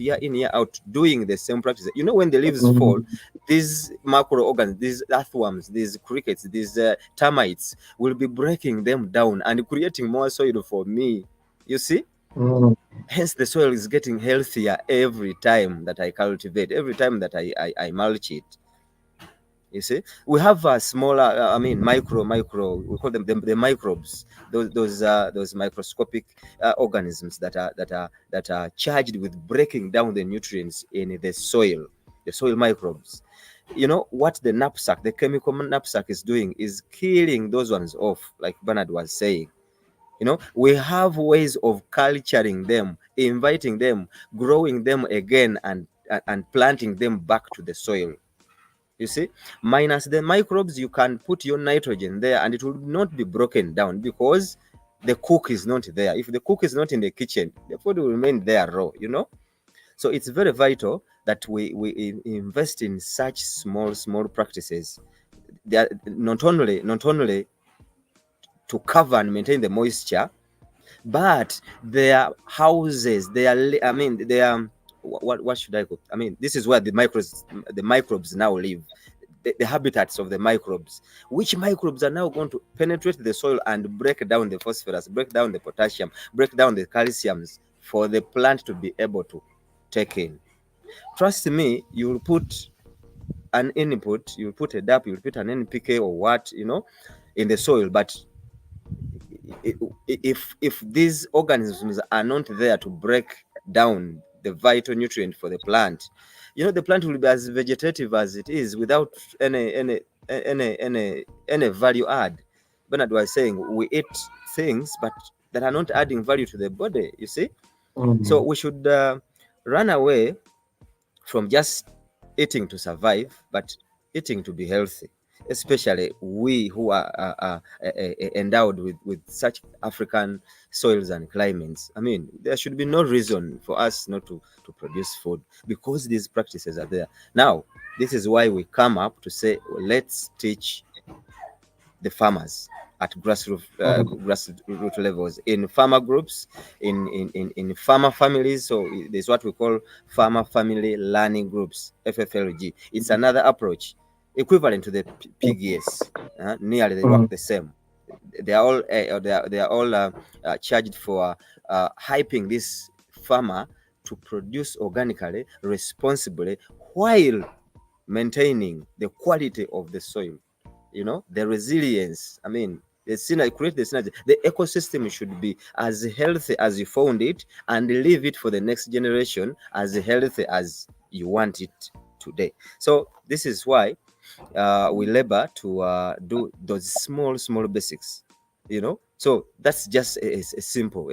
doing the same practice. When the leaves fall, these microorganisms, these earthworms, these crickets, these termites will be breaking them down and creating more soil for me. You see? Hence, the soil is getting healthier every time that I cultivate, every time that I mulch it. You see, we have a smaller, micro. We call them the microbes. Those microscopic organisms that are charged with breaking down the nutrients in the soil microbes. What the chemical knapsack is doing is killing those ones off, like Bernard was saying. We have ways of culturing them, inviting them, growing them again, and planting them back to the soil. You see, minus the microbes, you can put your nitrogen there and it will not be broken down because the cook is not there. If the cook is not in the kitchen, the food will remain there raw. So it's very vital that we invest in such small practices. They are not only to cover and maintain the moisture, but their houses, what should I call? This is where the microbes now live. The habitats of the microbes, which microbes are now going to penetrate the soil and break down the phosphorus, break down the potassium, break down the calciums for the plant to be able to take in. Trust me, you will put an input, you will put a DAP, you will put an NPK or what, in the soil, but if these organisms are not there to break down the vital nutrient for the plant, the plant will be as vegetative as it is without any value add. Bernard was saying we eat things but that are not adding value to the body, you see. So we should run away from just eating to survive, but eating to be healthy, especially we who are endowed with such African soils and climates. There should be no reason for us not to produce food because these practices are there. Now, this is why we come up to say, well, let's teach the farmers at grassroots levels, in farmer groups, in farmer families. So there's what we call farmer family learning groups, FFLG. It's another approach equivalent to the PGS. Nearly they work the same. They are all charged for hyping this farmer to produce organically, responsibly, while maintaining the quality of the soil. The resilience. Create the synergy. The ecosystem should be as healthy as you found it, and leave it for the next generation as healthy as you want it today. So this is why we labor to do those small basics. So that's just a simple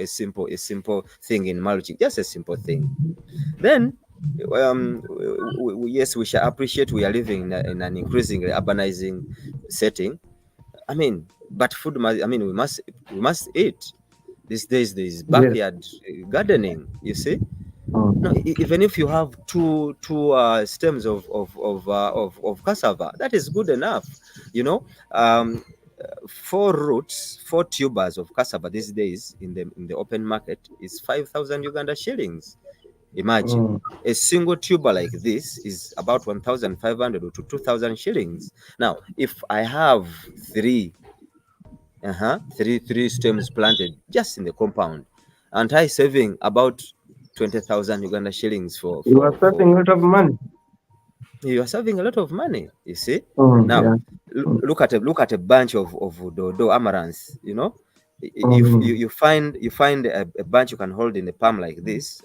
thing in mulching. Just a simple thing. Then yes, we shall appreciate we are living in an increasingly urbanizing setting. But food we must eat. These days there is backyard gardening, you see. No, even if you have two stems of cassava, that is good enough. 4 tubers of cassava these days in the open market is 5,000 Uganda shillings. Imagine a single tuber like this is about 1,500 to 2,000 shillings. Now, if I have three stems planted just in the compound, and I saving about 20,000 Uganda shillings for you are saving a lot of money. you are saving a lot of money. You see. Now, Yeah. look at a bunch of dodo amaranths. You know, you find a bunch you can hold in a palm like this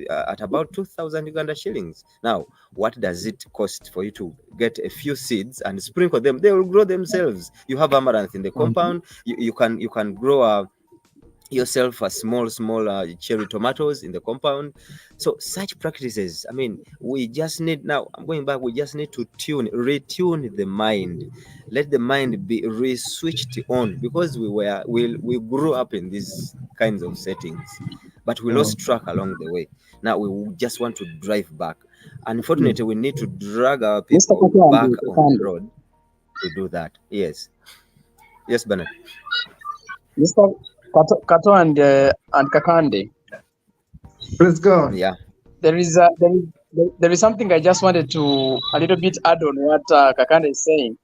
at about 2,000 Uganda shillings. Now, what does it cost for you to get a few seeds and sprinkle them? They will grow themselves. You have amaranth in the compound. You can grow yourself a small cherry tomatoes in the compound. So such practices, I mean, we just need, now I'm going back, we just need to retune the mind, let the mind be re-switched on, because we grew up in these kinds of settings, but we lost track along the way. Now we just want to drive back. Unfortunately, we need to drag our Mr. people back Kakandi, on the Kakandi. road to do that. Yes, Bernard. Mr. Kato and Kakandi, Please go on. Yeah. there is something I just wanted to a little bit add on what Kakandi is saying.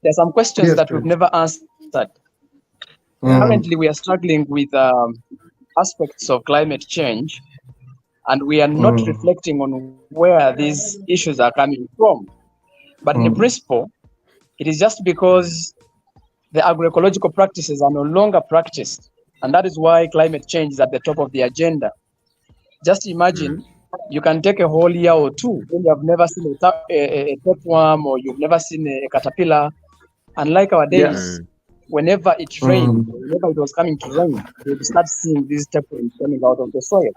There are some questions Yes, that we've please. never answered. Currently, we are struggling with aspects of climate change, and we are not reflecting on where these issues are coming from. But in principle, it is just because the agroecological practices are no longer practiced, and that is why climate change is at the top of the agenda. Just imagine you can take a whole year or two when you have never seen a tapeworm or you've never seen a caterpillar. Unlike our days, whenever it rained, whenever it was coming to rain, you would start seeing these tapeworms coming out of the soil.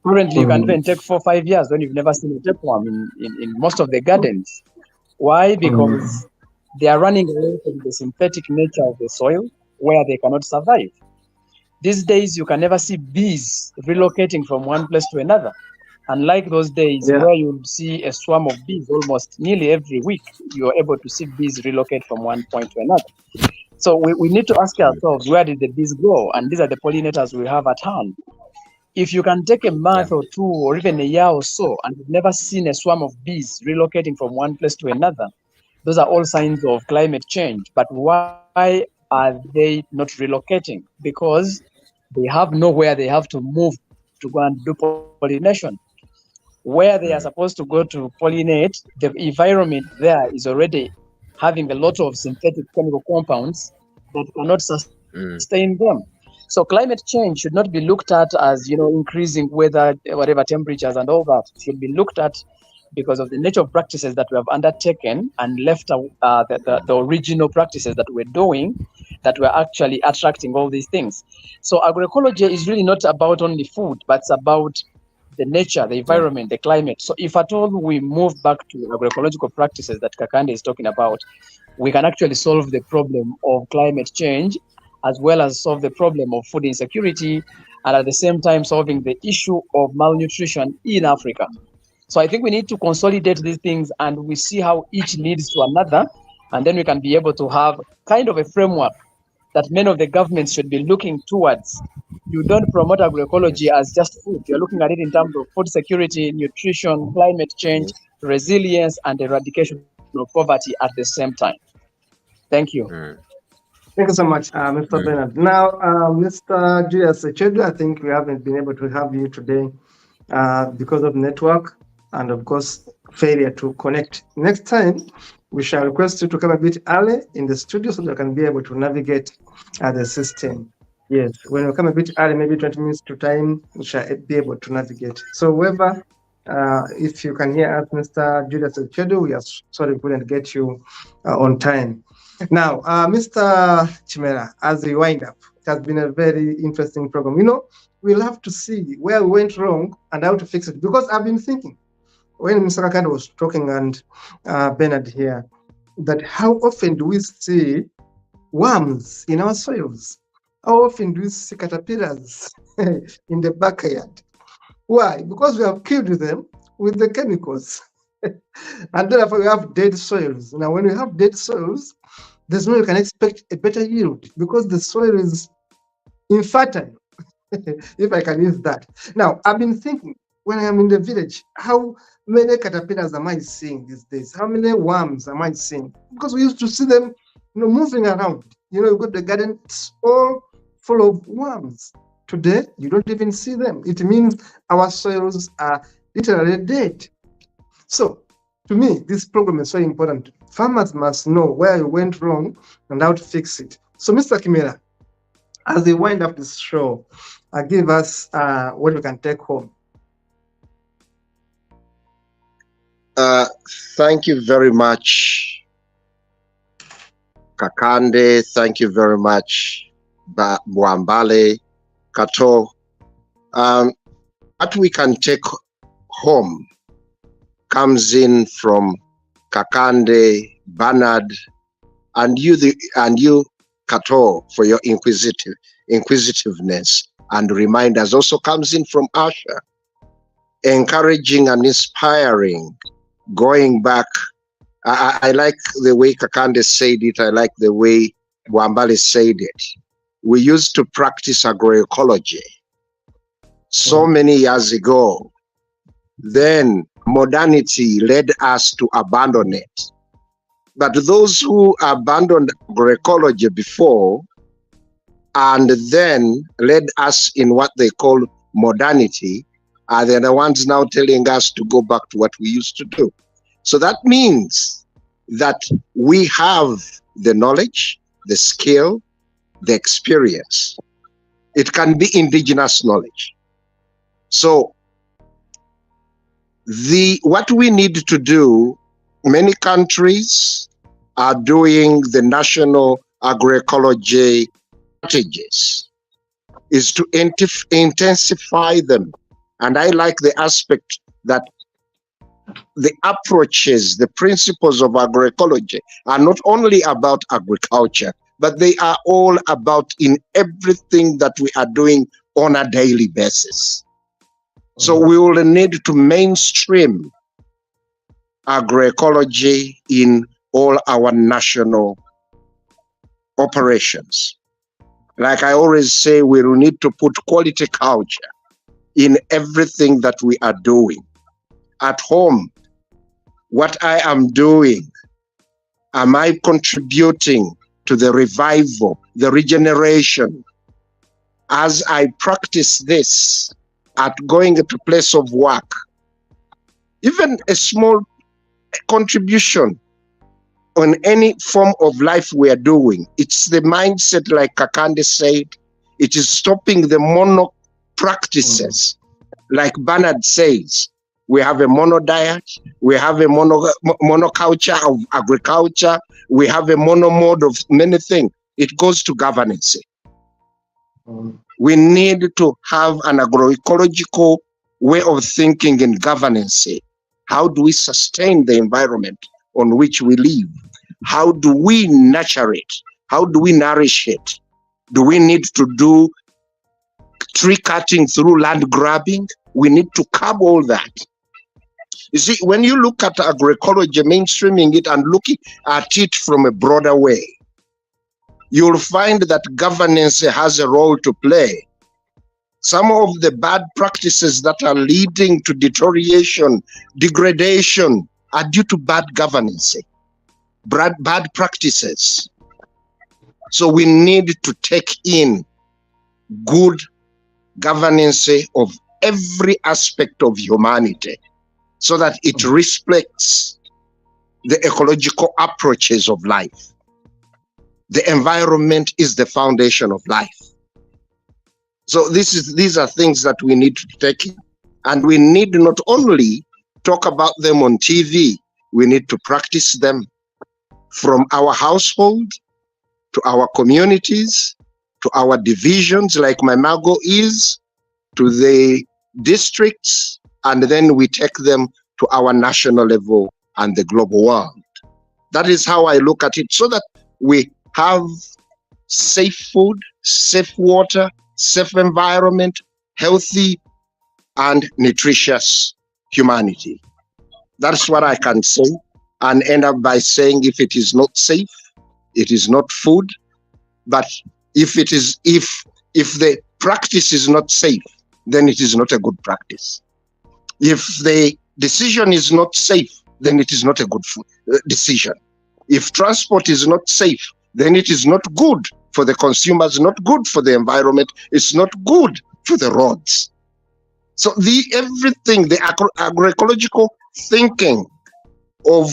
Currently, you can even take 4 or 5 years when you've never seen a tapeworm in most of the gardens. Why? Because they are running away from the synthetic nature of the soil where they cannot survive. These days, you can never see bees relocating from one place to another. Unlike those days where you would see a swarm of bees almost nearly every week, you're able to see bees relocate from one point to another. So we need to ask ourselves, where did the bees go? And these are the pollinators we have at hand. If you can take a month or two or even a year or so and you've never seen a swarm of bees relocating from one place to another, those are all signs of climate change. But why are they not relocating? Because they have nowhere they have to move to go and do pollination. Where they are supposed to go to pollinate, the environment there is already having a lot of synthetic chemical compounds that cannot sustain them. So climate change should not be looked at as, increasing weather, whatever temperatures and all that. It should be looked at because of the nature of practices that we have undertaken and left the original practices that we're doing that were actually attracting all these things. So agroecology is really not about only food, but it's about the nature, the environment, the climate. So if at all we move back to agroecological practices that Kakande is talking about, we can actually solve the problem of climate change as well as solve the problem of food insecurity, and at the same time solving the issue of malnutrition in Africa. So I think we need to consolidate these things and we see how each leads to another, and then we can be able to have kind of a framework that many of the governments should be looking towards. You don't promote agroecology as just food. You're looking at it in terms of food security, nutrition, climate change, resilience, and eradication of poverty at the same time. Thank you. Thank you so much, Mr. Bernard. Now, Mr. Julius Echedu, I think we haven't been able to have you today because of network and, of course, failure to connect. Next time, we shall request you to come a bit early in the studio so that you can be able to navigate the system. Yes, when you come a bit early, maybe 20 minutes to time, we shall be able to navigate. So, whoever, if you can hear us, Mr. Julius Echedu, we are sorry we couldn't get you on time. Now, Mr. Chimera, as we wind up, it has been a very interesting program. We'll have to see where we went wrong and how to fix it. Because I've been thinking, when Mr. Kakanda was talking and Bernard here, that how often do we see worms in our soils? How often do we see caterpillars in the backyard? Why? Because we have killed them with the chemicals. And therefore we have dead soils. Now, when we have dead soils, there's no way you can expect a better yield because the soil is infertile, if I can use that. Now, I've been thinking, when I'm in the village, how many caterpillars am I seeing these days? How many worms am I seeing? Because we used to see them, moving around. You go to the garden, it's all full of worms. Today, you don't even see them. It means our soils are literally dead. So, to me, this program is so important. Farmers must know where you went wrong and how to fix it. So, Mr. Kimera, as we wind up this show, give us what we can take home. Thank you very much, Kakande. Thank you very much, Bwambale, Kato. What we can take home comes in from Kakande, Bernard, and you, Kato, for your inquisitiveness and reminders. Also comes in from Asha, encouraging and inspiring, going back. I like the way Kakande said it. I like the way Wambale said it. We used to practice agroecology so many years ago. Then modernity led us to abandon it. But those who abandoned agroecology before and then led us in what they call modernity are the ones now telling us to go back to what we used to do. So that means that we have the knowledge, the skill, the experience. It can be indigenous knowledge. So what we need to do, many countries are doing the national agroecology strategies, is to intensify them. And I like the aspect that the approaches, the principles of agroecology are not only about agriculture, but they are all about in everything that we are doing on a daily basis. So we will need to mainstream agroecology in all our national operations. Like I always say, we will need to put quality culture in everything that we are doing. At home, what I am doing, am I contributing to the revival, the regeneration? As I practice this at going to place of work, even a small contribution on any form of life we are doing, it's the mindset, like Kakande said, it is stopping the mono practices. Like Bernard says, we have a mono diet, we have a monoculture of agriculture, we have a mono mode of many things. It goes to governance. We need to have an agroecological way of thinking in governance. How do we sustain the environment on which we live? How do we nurture it? How do we nourish it? Do we need to do tree cutting through land grabbing? We need to curb all that. You see, when you look at agroecology, mainstreaming it and looking at it from a broader way, you'll find that governance has a role to play. Some of the bad practices that are leading to deterioration, degradation, are due to bad governance, bad practices. So we need to take in good governance of every aspect of humanity so that it reflects the ecological approaches of life. The environment is the foundation of life. So these are things that we need to take in. And we need not only talk about them on TV, we need to practice them from our household to our communities, to our divisions like Mamago is, to the districts, and then we take them to our national level and the global world. That is how I look at it, so that we have safe food, safe water, safe environment, healthy and nutritious humanity. That's what I can say, and end up by saying, if it is not safe, it is not food. But if the practice is not safe, then it is not a good practice. If the decision is not safe, then it is not a good decision. If transport is not safe, then it is not good for the consumers, not good for the environment, it's not good for the roads. So everything, the agroecological thinking of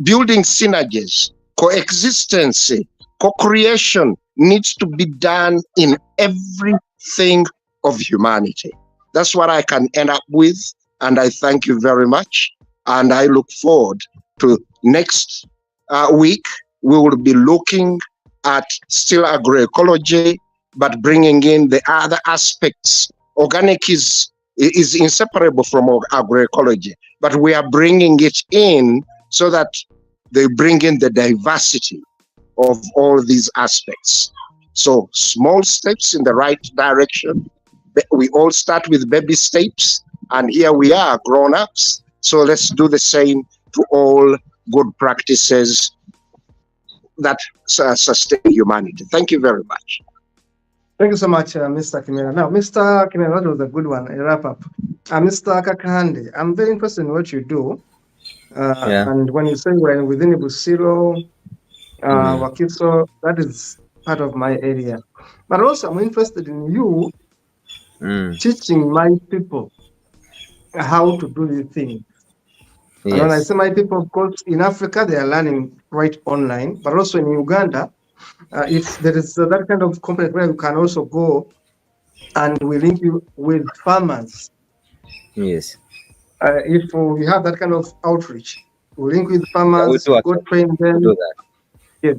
building synergies, coexistence, co-creation needs to be done in everything of humanity. That's what I can end up with, and I thank you very much. And I look forward to next week. We will be looking at still agroecology, but bringing in the other aspects. Organic is inseparable from agroecology, but we are bringing it in so that they bring in the diversity of all these aspects. So small steps in the right direction. We all start with baby steps, and here we are, grown-ups. So let's do the same to all good practices that sustain humanity. Thank you very much. Thank you so much, Mr. Kimera. Now, Mr. Kimera, that was a good one, a wrap-up. Mr. Kakande, I'm very interested in what you do. And when you say we're within Ibusiro, Wakiso, that is part of my area. But also, I'm interested in you teaching my people how to do these things. Yes. And when I say my people, of course, in Africa, they are learning right online, but also in Uganda, if there is that kind of component where you can also go and we link you with farmers. Yes. If we have that kind of outreach, we link with farmers, go train them. Do that. Yeah.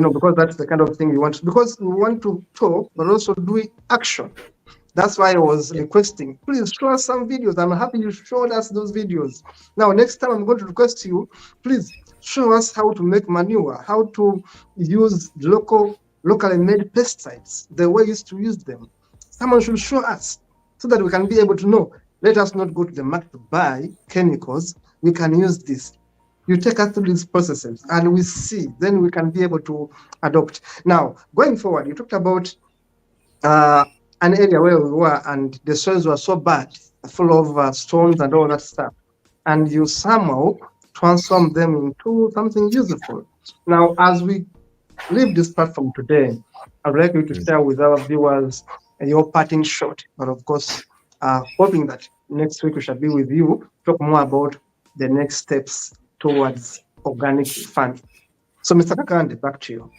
Because that's the kind of thing we want. Because we want to talk, but also do action. That's why I was requesting, please show us some videos. I'm happy you showed us those videos. Now, next time I'm going to request you, please show us how to make manure, how to use locally made pesticides, the way you used to use them. Someone should show us so that we can be able to know. Let us not go to the market to buy chemicals. We can use this. You take us through these processes and we see, then we can be able to adopt. Now, going forward, you talked about an area where we were and the soils were so bad, full of stones and all that stuff. And you somehow transform them into something useful. Now, as we leave this platform today, I'd like you to share with our viewers your parting shot. But of course, hoping that next week we shall be with you, talk more about the next steps towards organic farming. So, Mr. Kakande, back to you.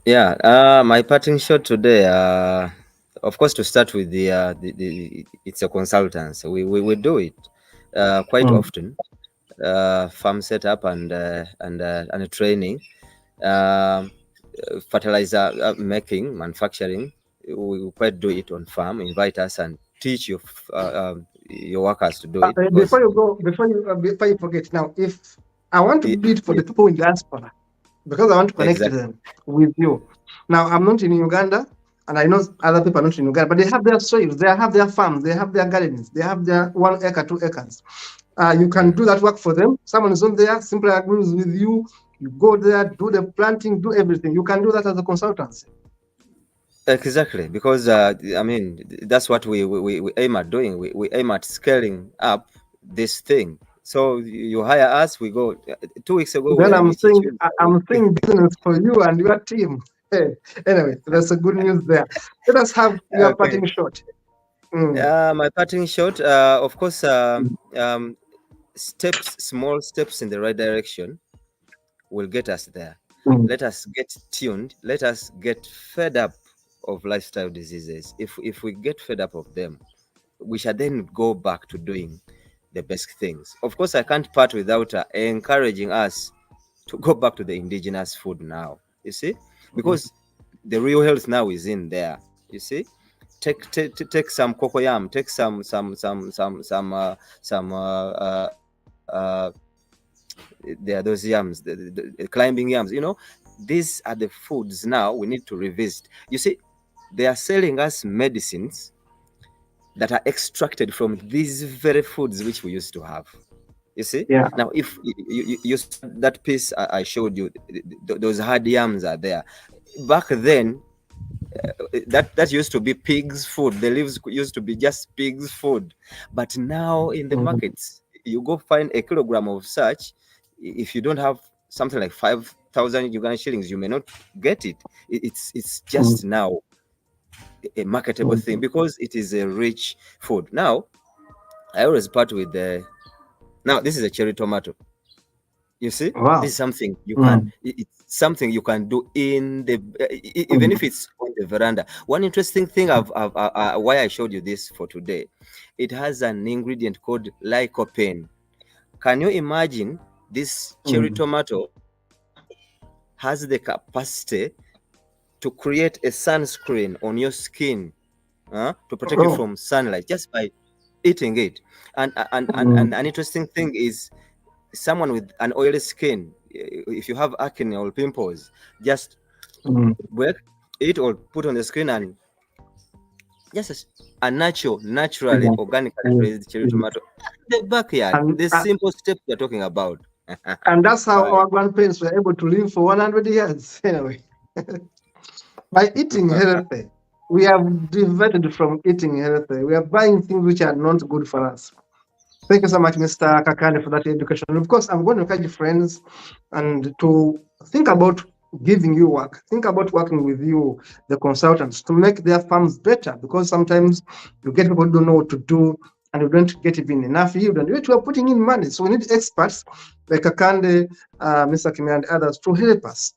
Yeah, my parting shot today, of course, to start with the it's a consultancy. We do it quite often, farm setup and training, fertilizer making, manufacturing. We quite do it on farm. Invite us and teach your workers to do it. Before you forget, now if I want to do it for the people in diaspora, because I want to connect them with you. Now, I'm not in Uganda, and I know other people are not in Uganda, but they have their soils, they have their farms, they have their gardens, they have their 1 acre, 2 acres. You can do that work for them. Someone is on there, simply agrees with you. You go there, do the planting, do everything. You can do that as a consultancy. Exactly, because that's what we aim at doing. We aim at scaling up this thing. So you hire us, we go 2 weeks ago. Then I'm saying business for you and your team. Hey, anyway, that's a good news there. Let us have your parting shot. My parting shot, of course, small steps in the right direction will get us there. Let us get tuned. Let us get fed up of lifestyle diseases. If we get fed up of them, we shall then go back to doing the best things. Of course, I can't part without encouraging us to go back to the indigenous food now. You see, because the real health now is in there. You see, take some cocoyam, take some there are those yams, the climbing yams. These are the foods now we need to revisit. You see, they are selling us medicines that are extracted from these very foods which we used to have. You see? Yeah. Now, if you that piece I showed you, those hard yams are there. Back then, that used to be pigs' food. The leaves used to be just pigs' food. But now in the markets, you go find a kilogram of such. If you don't have something like 5,000 Ugandan shillings, you may not get it. It's just now a marketable thing because it is a rich food. Now, I always part with the Now, this is a cherry tomato. You see, Wow. this is something you can. It's something you can do in the even if it's on the veranda. One interesting thing why I showed you this for today, it has an ingredient called lycopene. Can you imagine this cherry tomato has the capacity to create a sunscreen on your skin to protect you from sunlight just by eating it? And an interesting thing is, someone with an oily skin, if you have acne or pimples, just break it or put on the screen, and just a naturally organically raised cherry tomato in the backyard. The simple steps we're talking about. And that's how our grandparents were able to live for 100 years. Anyway, by eating healthy, we have diverted from eating healthy. We are buying things which are not good for us. Thank you so much, Mr. Kakande, for that education. Of course, I'm going to encourage friends and to think about giving you work. Think about working with you, the consultants, to make their farms better, because sometimes you get people who don't know what to do and you don't get even enough yield, and yet you are putting in money. So we need experts like Kakande, Mr. Kimia, and others to help us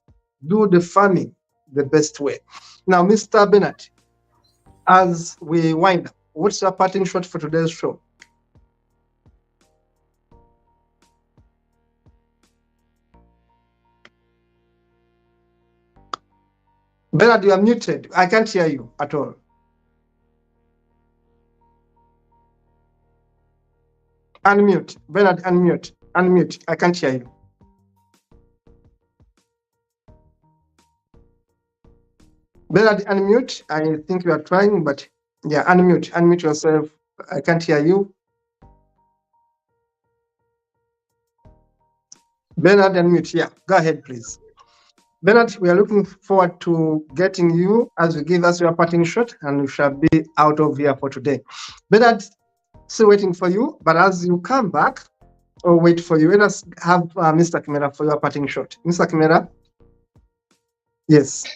do the farming the best way. Now, Mr. Bernard, as we wind up, what's your parting shot for today's show? Bernard, you are muted. I can't hear you at all. Unmute. Bernard, unmute. Unmute. I can't hear you. Bernard, unmute. I think you are trying, but yeah, unmute. Unmute yourself. I can't hear you. Bernard, unmute. Yeah, go ahead, please. Bernard, we are looking forward to getting you as you give us your parting shot, and we shall be out of here for today. Bernard, still waiting for you, but as you come back, or wait for you, let us have Mr. Kimera for your parting shot. Mr. Kimera? Yes.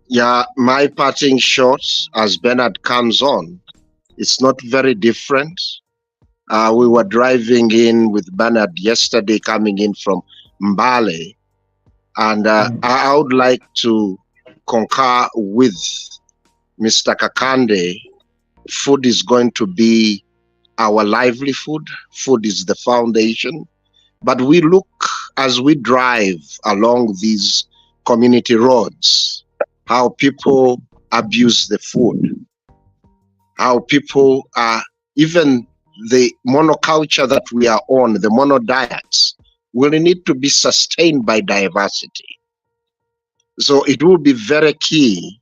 Yeah, my parting shot as Bernard comes on, it's not very different. We were driving in with Bernard yesterday, coming in from Mbale, and I would like to concur with Mr. Kakande. Food is going to be our livelihood. Food is the foundation. But we look, as we drive along these community roads, how people abuse the food, how people are, even the monoculture that we are on, the mono diets, will need to be sustained by diversity. So it will be very key.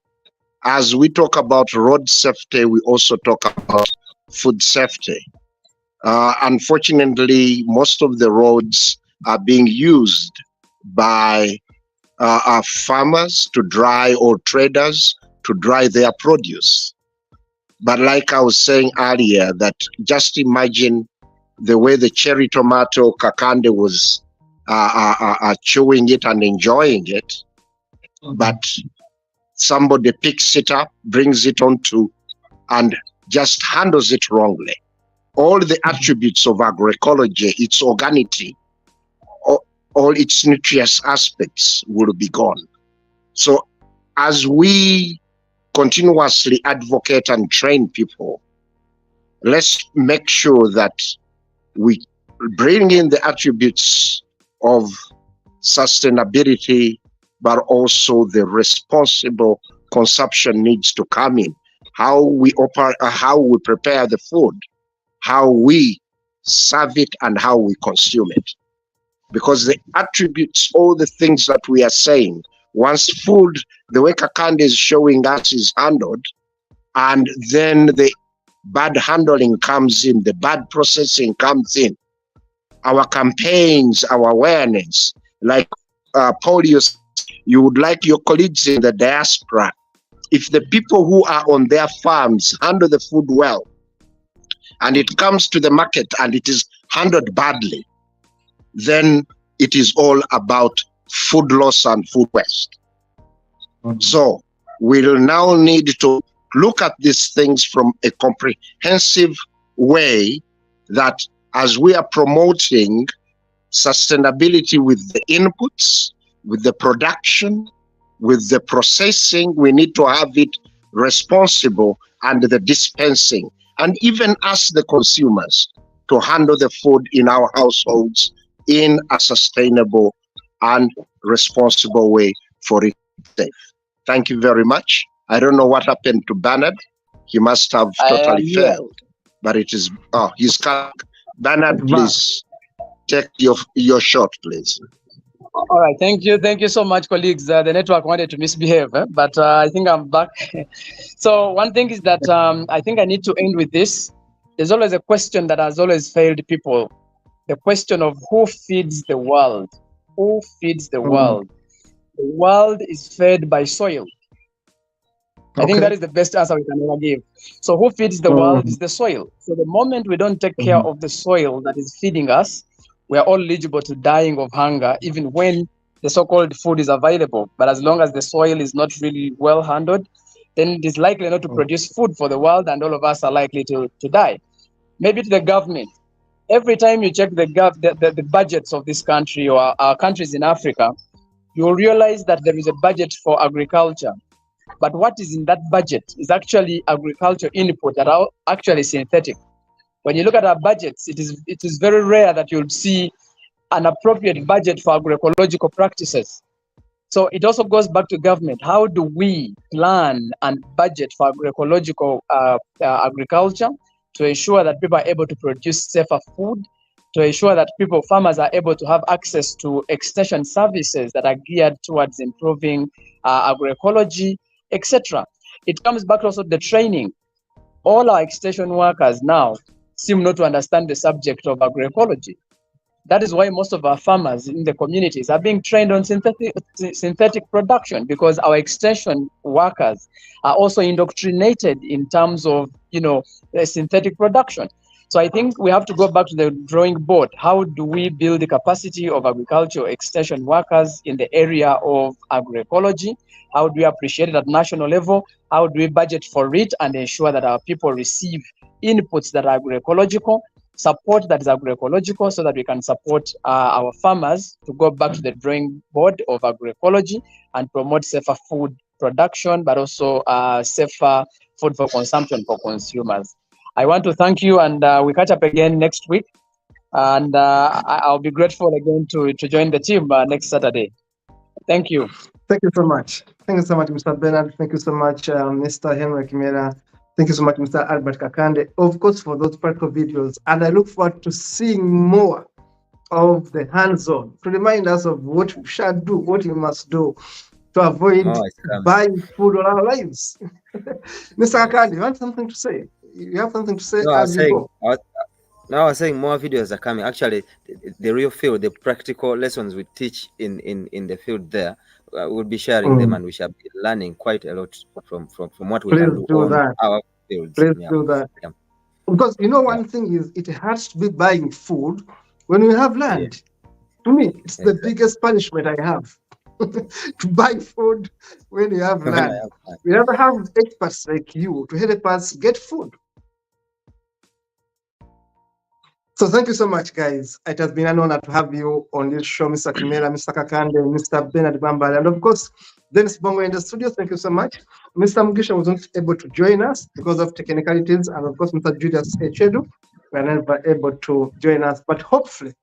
As we talk about road safety, we also talk about food safety. Unfortunately, most of the roads are being used by farmers to dry, or traders to dry their produce. But like I was saying earlier, that just imagine the way the cherry tomato Kakande was chewing it and enjoying it, but somebody picks it up, brings it onto, and just handles it wrongly. All the attributes of agroecology, its organicity, all its nutritious aspects will be gone. So as we continuously advocate and train people, let's make sure that we bring in the attributes of sustainability, but also the responsible consumption needs to come in. How we operate, how we prepare the food, how we serve it, and how we consume it. Because the attributes, all the things that we are saying, once food, the way Kakande is showing us, is handled, and then the bad handling comes in, the bad processing comes in, our campaigns, our awareness, like Paul, you would like your colleagues in the diaspora, if the people who are on their farms handle the food well, and it comes to the market and it is handled badly, then it is all about food loss and food waste. So we'll now need to look at these things from a comprehensive way, that as we are promoting sustainability with the inputs, with the production, with the processing, we need to have it responsible, and the dispensing, and even us, the consumers, to handle the food in our households in a sustainable and responsible way for it to be safe. Thank you very much. I don't know what happened to Bernard. He must have totally failed, but it is, oh, he's coming. Bernard, please take your shot, please. All right, thank you so much, colleagues. The network wanted to misbehave, but I think I'm back. So one thing is that I think I need to end with this. There's always a question that has always failed people: the question of who feeds the world. Who feeds the world? The world is fed by soil. I think that is the best answer we can ever give. So who feeds the world is the soil. So the moment we don't take care of the soil that is feeding us, we are all eligible to dying of hunger, even when the so-called food is available. But as long as the soil is not really well handled, then it is likely not to produce food for the world, and all of us are likely to die. Maybe to the government. Every time you check the budgets of this country or our countries in Africa, you will realize that there is a budget for agriculture. But what is in that budget is actually agriculture input that are actually synthetic. When you look at our budgets, it is very rare that you'll see an appropriate budget for agroecological practices. So it also goes back to government. How do we plan and budget for agroecological agriculture to ensure that people are able to produce safer food, to ensure that farmers are able to have access to extension services that are geared towards improving agroecology, etc. It comes back also to the training. All our extension workers now seem not to understand the subject of agroecology. That is why most of our farmers in the communities are being trained on synthetic production, because our extension workers are also indoctrinated in terms of, synthetic production. So I think we have to go back to the drawing board. How do we build the capacity of agricultural extension workers in the area of agroecology? How do we appreciate it at national level? How do we budget for it and ensure that our people receive inputs that are agroecological, support that is agroecological, so that we can support our farmers to go back to the drawing board of agroecology and promote safer food production, but also safer food for consumption for consumers. I want to thank you, and we catch up again next week. And I'll be grateful again to join the team next Saturday. Thank you. Thank you so much. Thank you so much, Mr. Bernard. Thank you so much, Mr. Henry Kimera. Thank you so much, Mr. Albert Kakande, of course, for those practical videos. And I look forward to seeing more of the hands-on to remind us of what we shall do, what we must do to avoid buying food all our lives. Mr. Kakande, you have something to say? You have something to say as we go? Now I was saying more videos are coming. Actually, the real field, the practical lessons we teach in the field there, we'll be sharing them, and we shall be learning quite a lot from what we can do on our fields. Please do that. Yeah. Because one thing is, it hurts to be buying food when we have land. To me, it's the biggest punishment I have. To buy food when you have land. We never have experts like you to help us get food. So thank you so much, guys. It has been an honor to have you on this show, Mr. Kimera, Mr. Kakande, Mr. Bernard Bambale, and of course, Dennis Bongo in the studio. Thank you so much. Mr. Mugisha was not able to join us because of technicalities, and of course, Mr. Julius Echedu were never able to join us. But hopefully,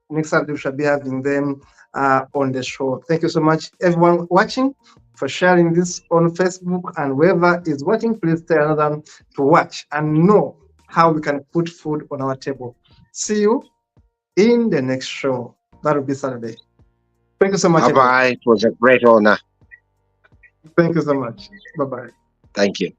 next Saturday we shall be having them on the show. Thank you so much, everyone watching, for sharing this on Facebook, and whoever is watching, please tell another to watch and know how we can put food on our table. See you in the next show. That will be Saturday. Thank you so much. Bye-bye. It was a great honor. Thank you so much. Bye-bye. Thank you.